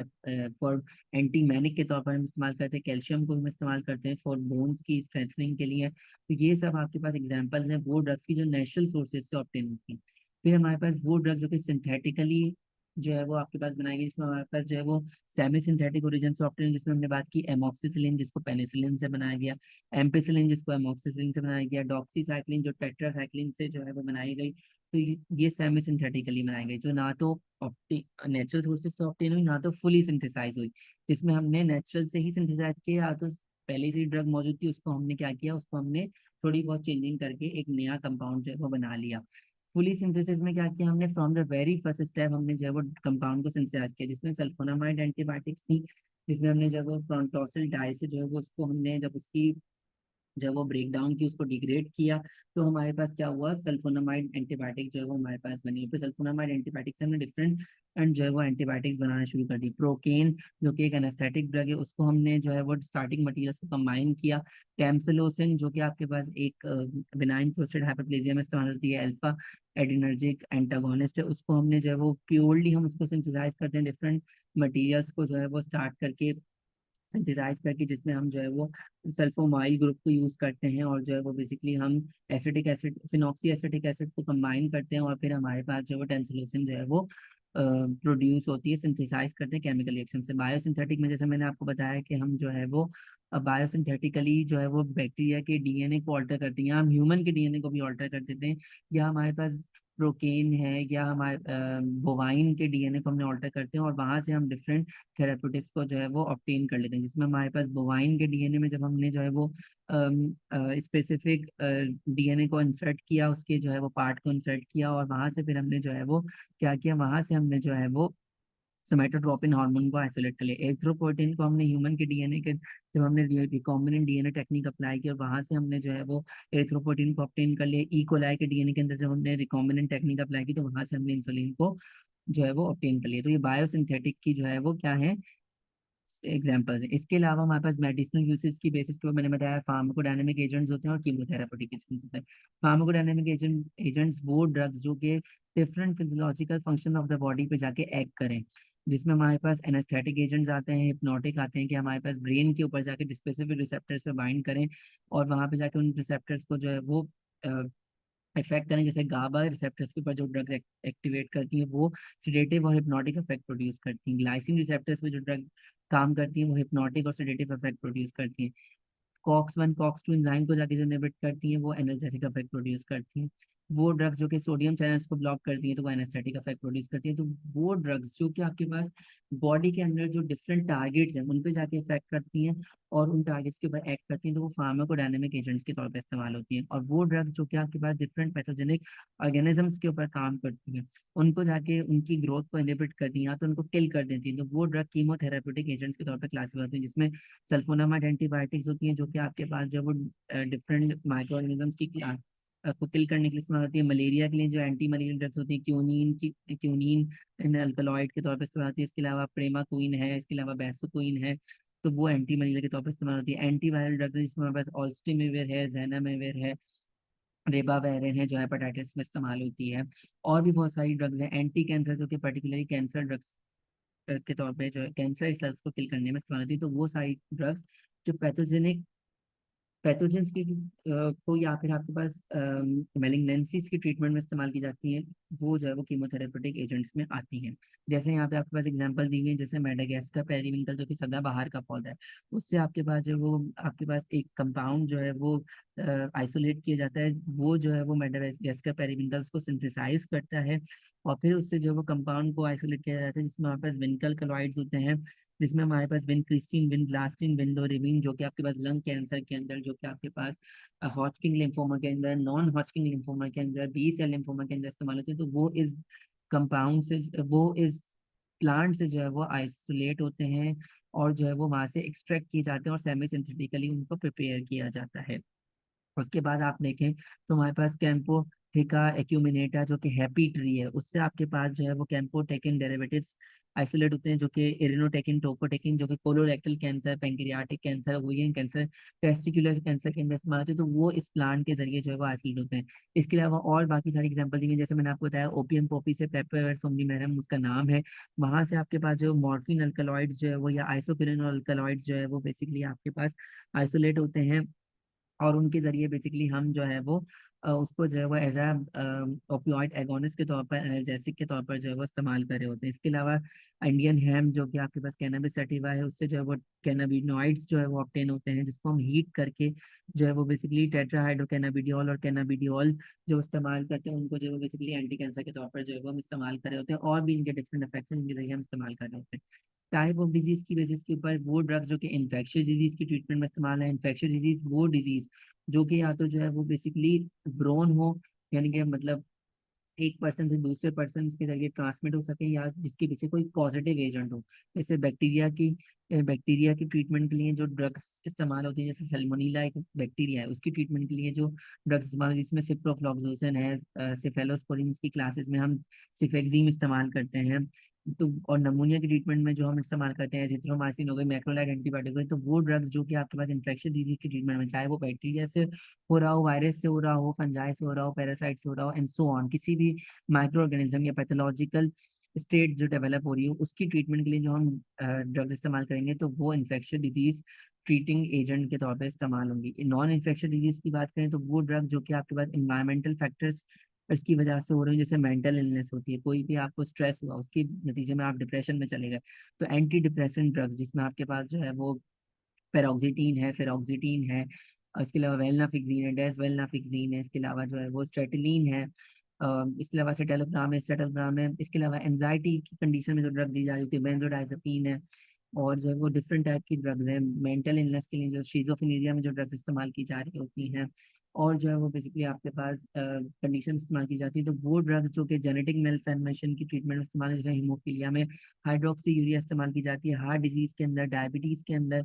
for anti manic के तौर पर हम इस्तेमाल करते हैं। कैल्शियम को हम इस्तेमाल करते हैं फॉर बोन्स की स्ट्रेंथनिंग के लिए। तो ये सब आपके पास एग्जांपल्स हैं वो ड्रग्स की जो नेचुरल सोर्सेज से ऑब्टेन होती हैं। फिर हमारे पास वो ड्रग जो कि सिंथेटिकली जो है वो आपके पास बनाई गई, जिसमें हमारे पास जो है वो सेमी सिंथेटिक ओरिजिन से ऑब्टेन, जिसमें हमने बात की एमोक्सिसिलिन जिसको पेनिसिलिन से बनाया गया, एम्पिसिलिन जिसको एमोक्सिसिलिन से बनाया गया, डॉक्सीसाइक्लिन जो टेट्रासाइक्लिन से जो है वो बनाई गई। तो ये सेमी सिंथेटिकली बनाई गई, जो ना तो ऑप्टी नेचुरल सोर्सेज से ऑप्टेन हुई ना तो फुली सिंथेसाइज हुई। जिसमें हमने नेचुरल से ही सिंथेसाइज किया, या तो पहले से ड्रग मौजूद थी उसको हमने क्या किया, उसको हमने थोड़ी बहुत चेंजिंग करके एक नया कंपाउंड जो है वो बना लिया। फुली सिंथेसिस में क्या किया हमने, from the very first step हमने जो है वो कंपाउंड को सिंथेसाइज किया, जिसमें सल्फोनामाइड एंटीबायोटिक्स थी, जिसमें हमने जब वो फ्रंटोसिल डाई से जो है वो उसको हमने जब उसकी जब वो ब्रेक डाउन की उसको डिग्रेड किया, तो हमारे पास क्या हुआ, सल्फोनामाइड एंटीबायोटिक जो है वो हमारे पास बनी। फिर सल्फोनामाइड एंटीबायोटिक से हमने डिफरेंट एंड जो है वो एंटीबायोटिक्स बनाना शुरू कर दी। प्रोकेन जो कि एक एनेस्थेटिक ड्रग है, उसको हमने जो है वो स्टार्टिंग मटीरियल्स को कंबाइन किया। टेम्सलोसिन जो कि आपके पास एक बिनाइन प्रोस्टेट हाइपरप्लेजिया में इस्तेमाल होती है, अल्फा एडिनर्जिक एंटागोनिस्ट है, उसको हमने जो है वो प्योरली हम उसको सिंथेसाइज करते हैं डिफरेंट मटीरियल्स को जो है वो स्टार्ट करके सिंथेसाइज करके, जिसमें हम जो है वो सल्फोमाइल ग्रुप को यूज करते हैं, और जो है वो बेसिकली हम acetic acid phenoxy acetic acid को कंबाइन करते हैं, और फिर हमारे पास जो है वो टेंसिलोसिन जो है वो प्रोड्यूस होती है, सिंथेसाइज करते हैं केमिकल रिएक्शन से। बायोसिंथेटिक में जैसे मैंने आपको बताया कि हम जो है वो बायोसिंथेटिकली जो है वो बैक्टीरिया के डीएनए को ऑल्टर करते हैं, या हम ह्यूमन के डीएनए को भी ऑल्टर कर देते हैं, या हमारे पास प्रोकेन है, या हमारे बोवाइन के डीएनए को हमने ऑल्टर करते हैं, और वहां से हम डिफरेंट थेराप्यूटिक्स को जो है वो ऑब्टेन कर लेते हैं। जिसमें हमारे पास बोवाइन के डीएनए में जब हमने जो है वो स्पेसिफिक डीएनए को इंसर्ट किया, उसके जो है वो पार्ट को इंसर्ट किया, और वहां से फिर हमने जो है वो क्या किया, वहां से हमने जो है वो सोमेटोट्रोपिन हार्मोन को आइसोलेट कर लिया। एरिथ्रोपोइटिन को हमने ह्यूमन के डीएनए के जब हमने रिकॉम्बिनेंट डीएनए टेक्निक अप्लाई की, और वहां से हमने जो है वो एरिथ्रोपोइटिन को ऑब्टेन कर लिया। ई कोलाई के डीएनए के अंदर जब हमने रिकॉम्बिनेंट टेक्निक अप्लाई की, तो वहां से हमने इंसुलिन को जो है वो ऑब्टेन कर लिया। तो ये बायोसिंथेटिक की जो है वो क्या है एग्जाम्पल्स हैं। इसके अलावा हमारे पास मेडिसिनल यूसेज की बेसिस पे मैंने बताया फार्माकोडायनेमिक एजेंट्स होते हैं और कीमोथेरापेटिक एजेंट्स होते हैं। फार्माकोडायनेमिक एजेंट्स वो ड्रग्स जो कि different physiological function of the body पे जाके एक्ट करें, जिसमें हमारे पास एनेस्थेटिक एजेंट्स आते हैं, हिप्नोटिक आते हैं, कि हमारे पास ब्रेन के ऊपर जाके स्पेसिफिक रिसेप्टर्स पे बाइंड करें, और वहां पे जाके उन रिसेप्टर्स को जो है वो इफेक्ट करें। जैसे गाबा रिसेप्टर्स के ऊपर जो ड्रग्स एक्टिवेट करती हैं वो सिडेटिव और हिप्नोटिक इफेक्ट प्रोड्यूस करती हैं। ग्लाइसिन रिसेप्टर्स पे जो ड्रग काम करती हैं वो हिप्नोटिक और सिडेटिव इफेक्ट प्रोड्यूस करती हैं। COX one COX two enzyme को जाके जो इनहिबिट करती हैं वो एनर्जेटिक इफेक्ट प्रोड्यूस करती हैं। वो ड्रग्स जो कि सोडियम चैनल्स को ब्लॉक करती है तो वो एनेस्थेटिक इफेक्ट प्रोड्यूस करती है। तो वो ड्रग्स जो कि आपके पास बॉडी के अंदर जो डिफरेंट टारगेट्स हैं उन पे जाके इफेक्ट करती हैं और उन टारगेट्स के ऊपर एक्ट करती हैं, तो वो फार्माकोडायनेमिक एजेंट्स के तौर पर इस्तेमाल होती हैं। और वो ड्रग्स जो कि आपके पास डिफरेंट पैथोजेनिक ऑर्गेनिजम्स के ऊपर काम करती हैं, उनको जाके उनकी ग्रोथ को इनहिबिट करती हैं या तो उनको किल कर देती हैं, तो वो ड्रग कीमोथेरेप्यूटिक एजेंट्स के तौर पर क्लासिफाई होती हैं, जिसमें सल्फोनामाइड एंटीबायोटिक्स होती हैं जो कि आपके पास जो वो डिफरेंट माइक्रो ऑर्गेनिजम्स की को किल करने के लिए इस्तेमाल होती है। मलेरिया के लिए जो एंटी मलेरियल ड्रग्स होती है क्यूनीन इन अल्कलॉइड के तौर पर इस्तेमाल होती है। इसके अलावा प्रेमाक्विन है, इसके अलावा बेसोक्विन है, तो वो एंटी मलेरिया के तौर पर इस्तेमाल होती है। एंटी वायरल ड्रग्स जिसमें हमारे पास ऑल्स्टिमेविर है, ज़ैनामेविर है, रेबावेरिन है जो हेपेटाइटिस में इस्तेमाल होती है। और भी बहुत सारी ड्रग्स हैं एंटी कैंसर जो कि पर्टिकुलरली कैंसर ड्रग्स के तौर पे जो है कैंसर सेल्स को किल करने में इस्तेमाल होती है। तो वो सारी ड्रग्स जो पैथोजेंस की को या फिर आपके पास मेलिग्नेंसीज की ट्रीटमेंट में इस्तेमाल की जाती हैं, वो जो है वो कीमोथेरेपेटिक एजेंट्स में आती हैं। जैसे यहाँ पे आपके पास एग्जांपल दी हुई है, जैसे मेडागास्कर पेरिविंकल जो कि सदाबहार का पौधा है, उससे आपके पास जो है वो आपके पास एक कंपाउंड जो है वो आइसोलेट किया जाता है, वो जो है वो मेडागास्कर पेरिविंकल्स को सिंथेसाइज करता है और फिर उससे जो है वो कंपाउंड को आइसोलेट किया जाता है, जिसमें हमारे पास विनकल कलॉइड्स होते हैं, जिसमें हमारे पास विनक्रिस्टिन, विनब्लास्टिन, विंडोरिबिन जो कि आपके पास लंग कैंसर के अंदर, जो कि आपके पास हॉटकिन लिम्फोमा के अंदर, नॉन हॉटकिन लिम्फोमा के अंदर, बी सेल लिम्फोमा के अंदर इस्तेमाल होते हैं। तो वो इस कंपाउंड से, वो इस प्लांट से जो है वो आइसोलेट होते हैं और जो है वो वहां से एक्सट्रैक्ट किए जाते हैं और सेमी सिंथेटिकली उनको प्रिपेयर किया जाता है। उसके बाद आप देखें तो हमारे पास कैंपो थिका एक्यूमिनेटा जो कि हैप्पी ट्री है, उससे आपके पास जो है वो कैंपोटेकिन डेरिवेटिव्स आइसोलेट होते हैं, जो कि इरिनोटेकिन, टोपोटेकिन जो कि colorectal cancer, pancreatic cancer, ovarian cancer, testicular cancer के अंदर इस्तेमाल होते हैं। तो वो इस प्लांट के जरिए जो है वो आइसोलेट होते हैं। इसके अलावा और बाकी सारी एग्जाम्पल दी गई, जैसे मैंने आपको बताया ओपियम पोपी से, पेपर सोमनीफेरम उसका नाम है, वहां से आपके पास जो मॉर्फिन अल्कलॉइड्स जो है वो या आइसोक्विनोल अल्कलॉइड्स जो है वो बेसिकली आपके पास आइसोलेट होते हैं और उनके जरिए बेसिकली हम जो है वो उसको जो है वो एज अ ओपियोइड एगोनिस्ट के तौर पर, एनाल्जेसिक के तौर पर जो है वो इस्तेमाल कर रहे होते हैं। इसके अलावा इंडियन हेम्प जो कि आपके पास कैनबिस सैटिवा है, उससे जो है वो कैनाबिनॉइड्स जो है वो ऑब्टेन होते हैं, जिसको हम हीट करके जो है वो बेसिकली टेट्राहाइड्रोकैनाबिडियोल और कैनाबिडियोल जो इस्तेमाल करते हैं, उनको जो है वो बेसिकली एंटी कैंसर के तौर पर जो है वो हम इस्तेमाल कर रहे होते हैं। और भी इनके डिफरेंट इफेक्ट्स हैं जिनके जरिए हम इस्तेमाल कर रहे होते हैं। टाइप ऑफ डिजीज की बेसिस के ऊपर वो ड्रग जो कि इन्फेक्शियस डिजीज की ट्रीटमेंट में इस्तेमाल है। इन्फेक्शियस डिजीज वो डिजीज जो कि या तो जो है वो बेसिकली ब्रोन हो, यानी कि मतलब एक पर्सन से दूसरे पर्सन के जरिए ट्रांसमिट हो सके, या जिसके पीछे कोई पॉजिटिव एजेंट हो। जैसे बैक्टीरिया की ट्रीटमेंट के लिए जो ड्रग्स इस्तेमाल होती है, जैसे सल्मोनीला एक बैक्टीरिया है, उसकी ट्रीटमेंट के लिए जो ड्रग्स इस्तेमाल होती है, जिसमें सिप्रोफ्लॉक्सोसिन है, सेफेलोस्पोरिन की क्लासेस में हम सिफेक्सिम इस्तेमाल करते हैं। तो और नमूनिया की ट्रीटमेंट में जो हम इस्तेमाल करते हैं एजिथ्रोमाइसिन हो गई, मैक्रोलाइड एंटीबायोटिक हो गई। तो वो ड्रग्स जो कि आपके पास इन्फेक्शन डिजीज की ट्रीटमेंट में, चाहे वो बैक्टीरिया से हो रहा हो, वायरस से हो रहा हो, फंजाई से हो रहा हो, पैरासाइट से हो रहा हो, एंड सो ऑन, किसी भी माइक्रो ऑर्गेनिज्म या पैथोलॉजिकल स्टेट जो डेवलप हो रही हो, उसकी ट्रीटमेंट के लिए जो हम ड्रग्स इस्तेमाल करेंगे तो वो इन्फेक्शन डिजीज ट्रीटिंग एजेंट के तौर पर इस्तेमाल होंगी। नॉन इन्फेक्शन डिजीज की बात करें तो वो ड्रग जो कि आपके पास इन्वायरमेंटल फैक्टर्स इसकी वजह से हो रही है, जैसे मेंटल इलनेस होती है, कोई भी आपको स्ट्रेस हुआ उसके नतीजे में आप डिप्रेशन में चले गए, तो एंटी डिप्रेशन ड्रग्स जिसमें आपके पास जो है वो पेरोक्सिटीन है, फेरोक्सिटीन है, और इसके अलावा वेलनाफिक्सीन है, डेसवेलनाफिक्सीन है, इसके अलावा जो है वो स्ट्रेटिलीन है, इसके अलावा सेटलग्राम है, इसके अलावा एंजाइटी की कंडीशन में जो ड्रग दी जा रही होती है बेंजोडाइजेपिन है। और जो है वो डिफरेंट टाइप की ड्रग्स हैं मेंटल इलनेस के लिए, जो शिजोफ्रेनिया में जो ड्रग्स इस्तेमाल की जा रही होती हैं, और जो है वो बेसिकली आपके पास कंडीशन इस्तेमाल की जाती है। तो वो ड्रग्स जो कि जेनेटिक मेलफॉर्मेशन की ट्रीटमेंट में इस्तेमाल है, जैसे हीमोफीलिया में हाइड्रोक्सी यूरिया इस्तेमाल की जाती है, हार्ट डिजीज के अंदर, डायबिटीज के अंदर,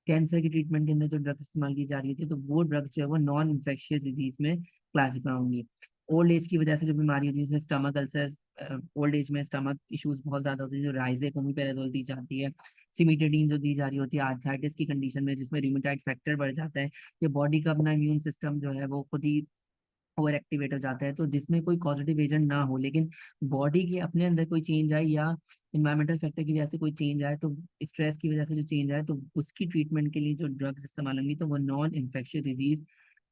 कैंसर की ट्रीटमेंट के अंदर जो ड्रग्स इस्तेमाल की जा रही थी, तो वो ड्रग्स जो है वो नॉन इन्फेक्शियस डिजीज में क्लासीफाई होंगी। ओल्ड एज की वजह से जो बीमारी होती है, जैसे स्टमक अल्सर, ओल्ड एज में स्टमक इश्यूज बहुत ज्यादा होती है, जो राइजेक ओमिपेराजोल दी जाती है, सिमिटेडीन जो दी जा रही होती है आर्थराइटिस की कंडीशन में, जिसमें रिमेटॉइड फैक्टर बढ़ जाता है, ये बॉडी का अपना इम्यून सिस्टम जो है वो खुद ही ओवर एक्टिवेट हो जाता है। तो जिसमें कोई पॉजिटिव एजेंट ना हो, लेकिन बॉडी के अपने अंदर कोई चेंज आए या इन्वायरमेंटल फैक्टर की वजह से कोई चेंज आए, तो स्ट्रेस की वजह से जो चेंज आए, तो उसकी ट्रीटमेंट के लिए जो ड्रग्स इस्तेमाल होंगी तो वो non infectious disease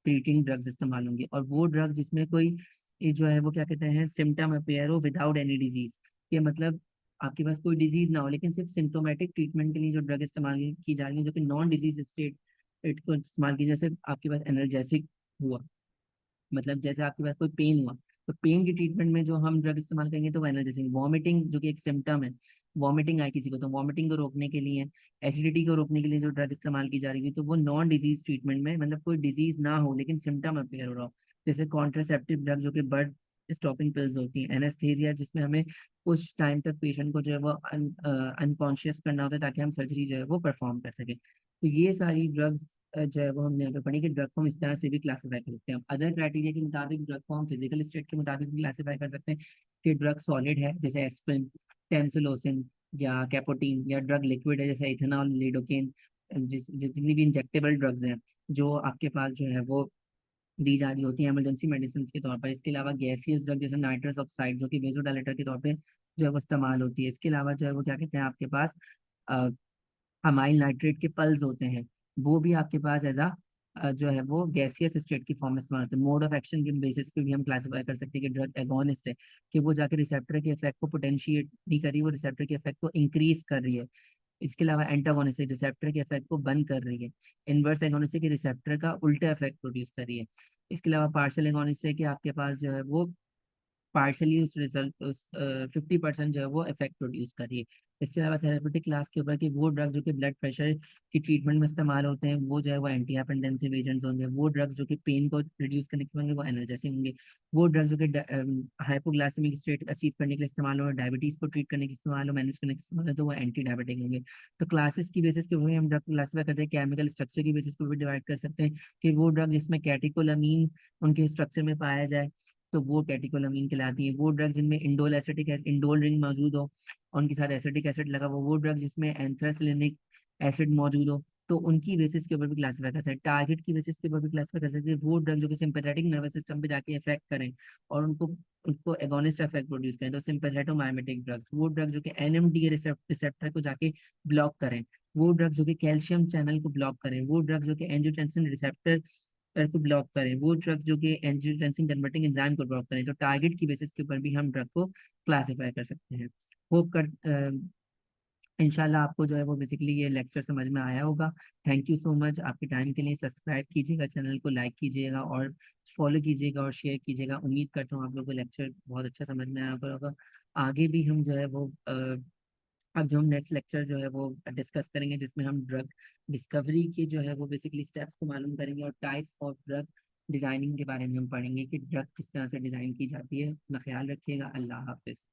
treating drugs इस्तेमाल होंगी। और वो ड्रग जिसमें कोई ये जो है वो क्या कहते हैं सिम्टम अपेयर हो विदाउट एनी डिजीज, ये मतलब आपके पास कोई डिजीज ना हो लेकिन सिर्फ सिम्टोमेटिक ट्रीटमेंट के लिए जो ड्रग इस्तेमाल की जा रही है, जो कि नॉन डिजीज स्टेट को इस्तेमाल की, जैसे आपके पास एनर्जेसिक हुआ, मतलब जैसे आपके पास कोई पेन हुआ, तो पेन की ट्रीटमेंट में जो हम ड्रग इस्तेमाल करेंगे तो वो एनाल्जेसिक। वॉमिटिंग जो कि एक सिम्टम है, वॉमिटिंग आए किसी को, तो वॉमिटिंग को रोकने के लिए, एसिडिटी को रोकने के लिए जो ड्रग इस्तेमाल की जा रही है, तो वो नॉन डिजीज ट्रीटमेंट में, मतलब कोई डिजीज ना हो लेकिन सिम्टम अपेयर हो रहा हो। जैसे कॉन्ट्रासेप्टिव ड्रग जो कि बर्ड स्टॉपिंग पिल्स होती हैं, एनेस्थेसिया जिसमें हमें कुछ टाइम तक पेशेंट को जो है वो अनकॉन्शियस करना होता है ताकि हम सर्जरी जो है वो परफॉर्म कर सकें। तो ये सारी ड्रग्स जो है वो हमने यहाँ पे पढ़ी कि ड्रग को हम इस तरह से भी क्लासीफाई कर सकते हैं। अदर क्राइटेरिया के मुताबिक ड्रग को हम फिजिकल स्टेट के मुताबिक भी क्लासीफाई कर सकते हैं कि ड्रग सॉलिड है जैसे एस्पिरिन, टेंसिलोसिन या कैपोटीन, या ड्रग लिक्विड है जैसे इथेनॉल, लिडोकेन, जितनी भी इंजेक्टेबल ड्रग्स हैं जो आपके पास जो है वो दी जा रही होती है इमरजेंसी मेडिसिन के तौर पर। इसके अलावा गैसियस ड्रग जैसे नाइट्रस ऑक्साइड जो कि वेजोडाइलेटर के तौर पे जो है वो इस्तेमाल होती है। इसके अलावा जो है वो क्या कहते हैं आपके पास अमाइल नाइट्रेट के पल्स होते हैं, वो भी आपके पास एज जो है वो गैसियस स्टेट की फॉर्म में इस्तेमाल होते हैं। मोड ऑफ एक्शन के बेसिस पे भी हम क्लासिफाई कर सकते हैं कि ड्रग एगोनिस्ट है, कि वो जाकर रिसेप्टर के इफेक्ट को पोटेंशिएट नहीं कर रही, वो रिसेप्टर के इफेक्ट को इंक्रीज कर रही है। इसके अलावा एंटागोनिस्ट रिसेप्टर के इफेक्ट को बंद कर रही है। इनवर्स एगोनिस्ट की रिसेप्टर का उल्टा इफेक्ट प्रोड्यूस कर रही है। इसके अलावा पार्शियल एगोनिस्ट है कि आपके पास जो है वो पार्शली उस रिजल्ट उस 50% जो है वो इफेक्ट प्रोड्यूस कर रही है। इसके अलावा थेरेपेटिक क्लास के ऊपर कि वो ड्रग जो कि ब्लड प्रेशर की ट्रीटमेंट में इस्तेमाल होते हैं वो जो है वो एंटी हाइपरटेंसिव एजेंट्स होंगे। वो ड्रग जो कि पेन को रिड्यूस करने के होंगे वो एनाल्जेसिक होंगे। वो ड्रग जो कि हाइपोग्लाइसेमिक स्टेट अचीव करने के लिए इस्तेमाल हो, डायबिटीज को ट्रीट करने के इस्तेमाल हो, मैनेज करने के इस्तेमाल हो, तो वो एंटी डायबिटिक होंगे। तो क्लासेस की बेसिस के ऊपर हम ड्रग क्लासीफाई करते हैं, केमिकल स्ट्रक्चर की बेसिस के ऊपर डिवाइड कर सकते हैं कि वो ड्रग जिसमें कैटेकोलामीन उनके स्ट्रक्चर में पाया जाए तो वो कैटेकोलामीन कहलाती है। वो ड्रग जिनमें इंडोल एसिटिक इंडोल रिंग मौजूद हो और उनके साथ एसिटिक एसिड लगा हो, वो ड्रग जिसमें एंथ्रासिलिनिक एसिड मौजूद हो, तो उनकी बेसिस के ऊपर भी क्लासीफाई करते हैं। टारगेट की बेसिस के ऊपर भी क्लासीफाई कर सकते हैं वो ड्रग जो कि सिंपैथेटिक नर्वस सिस्टम पे जाके इफेक्ट करें और उनको उनको एगोनिस्ट इफेक्ट प्रोड्यूस करें, तो सिंपैथेटोमाइमेटिक ड्रग्स। वो ड्रग जो कि एनएमडीए रिसेप्टर को जाके ब्लॉक करें, वो ड्रग जो कि कैल्शियम चैनल को ब्लॉक करें, वो ड्रग जो कि एंजियोटेंसिन रिसेप्टर को ब्लॉक करें, वो ड्रग जो कि एंजियोटेंसिन कन्वर्टिंग एंजाइम को ब्लॉक करें। तो टारगेट की बेसिस के ऊपर भी हम ड्रग को क्लासीफाई कर सकते हैं। होप कर इंशाल्लाह आपको जो है वो बेसिकली ये लेक्चर समझ में आया होगा। थैंक यू सो मच आपके टाइम के लिए। सब्सक्राइब कीजिएगा, चैनल को लाइक कीजिएगा और फॉलो कीजिएगा और शेयर कीजिएगा। उम्मीद करता हूँ आप लोगों को लेक्चर बहुत अच्छा समझ में आया होगा। आगे भी हम जो है वो अब जो हम नेक्स्ट लेक्चर जो है वो डिस्कस करेंगे जिसमें हम ड्रग डिस्कवरी के जो है वो बेसिकली स्टेप्स को मालूम करेंगे और टाइप्स ऑफ ड्रग डिजाइनिंग के बारे में हम पढ़ेंगे कि ड्रग किस तरह से डिजाइन की जाती है। अपना ख्याल रखिएगा। अल्लाह हाफिज।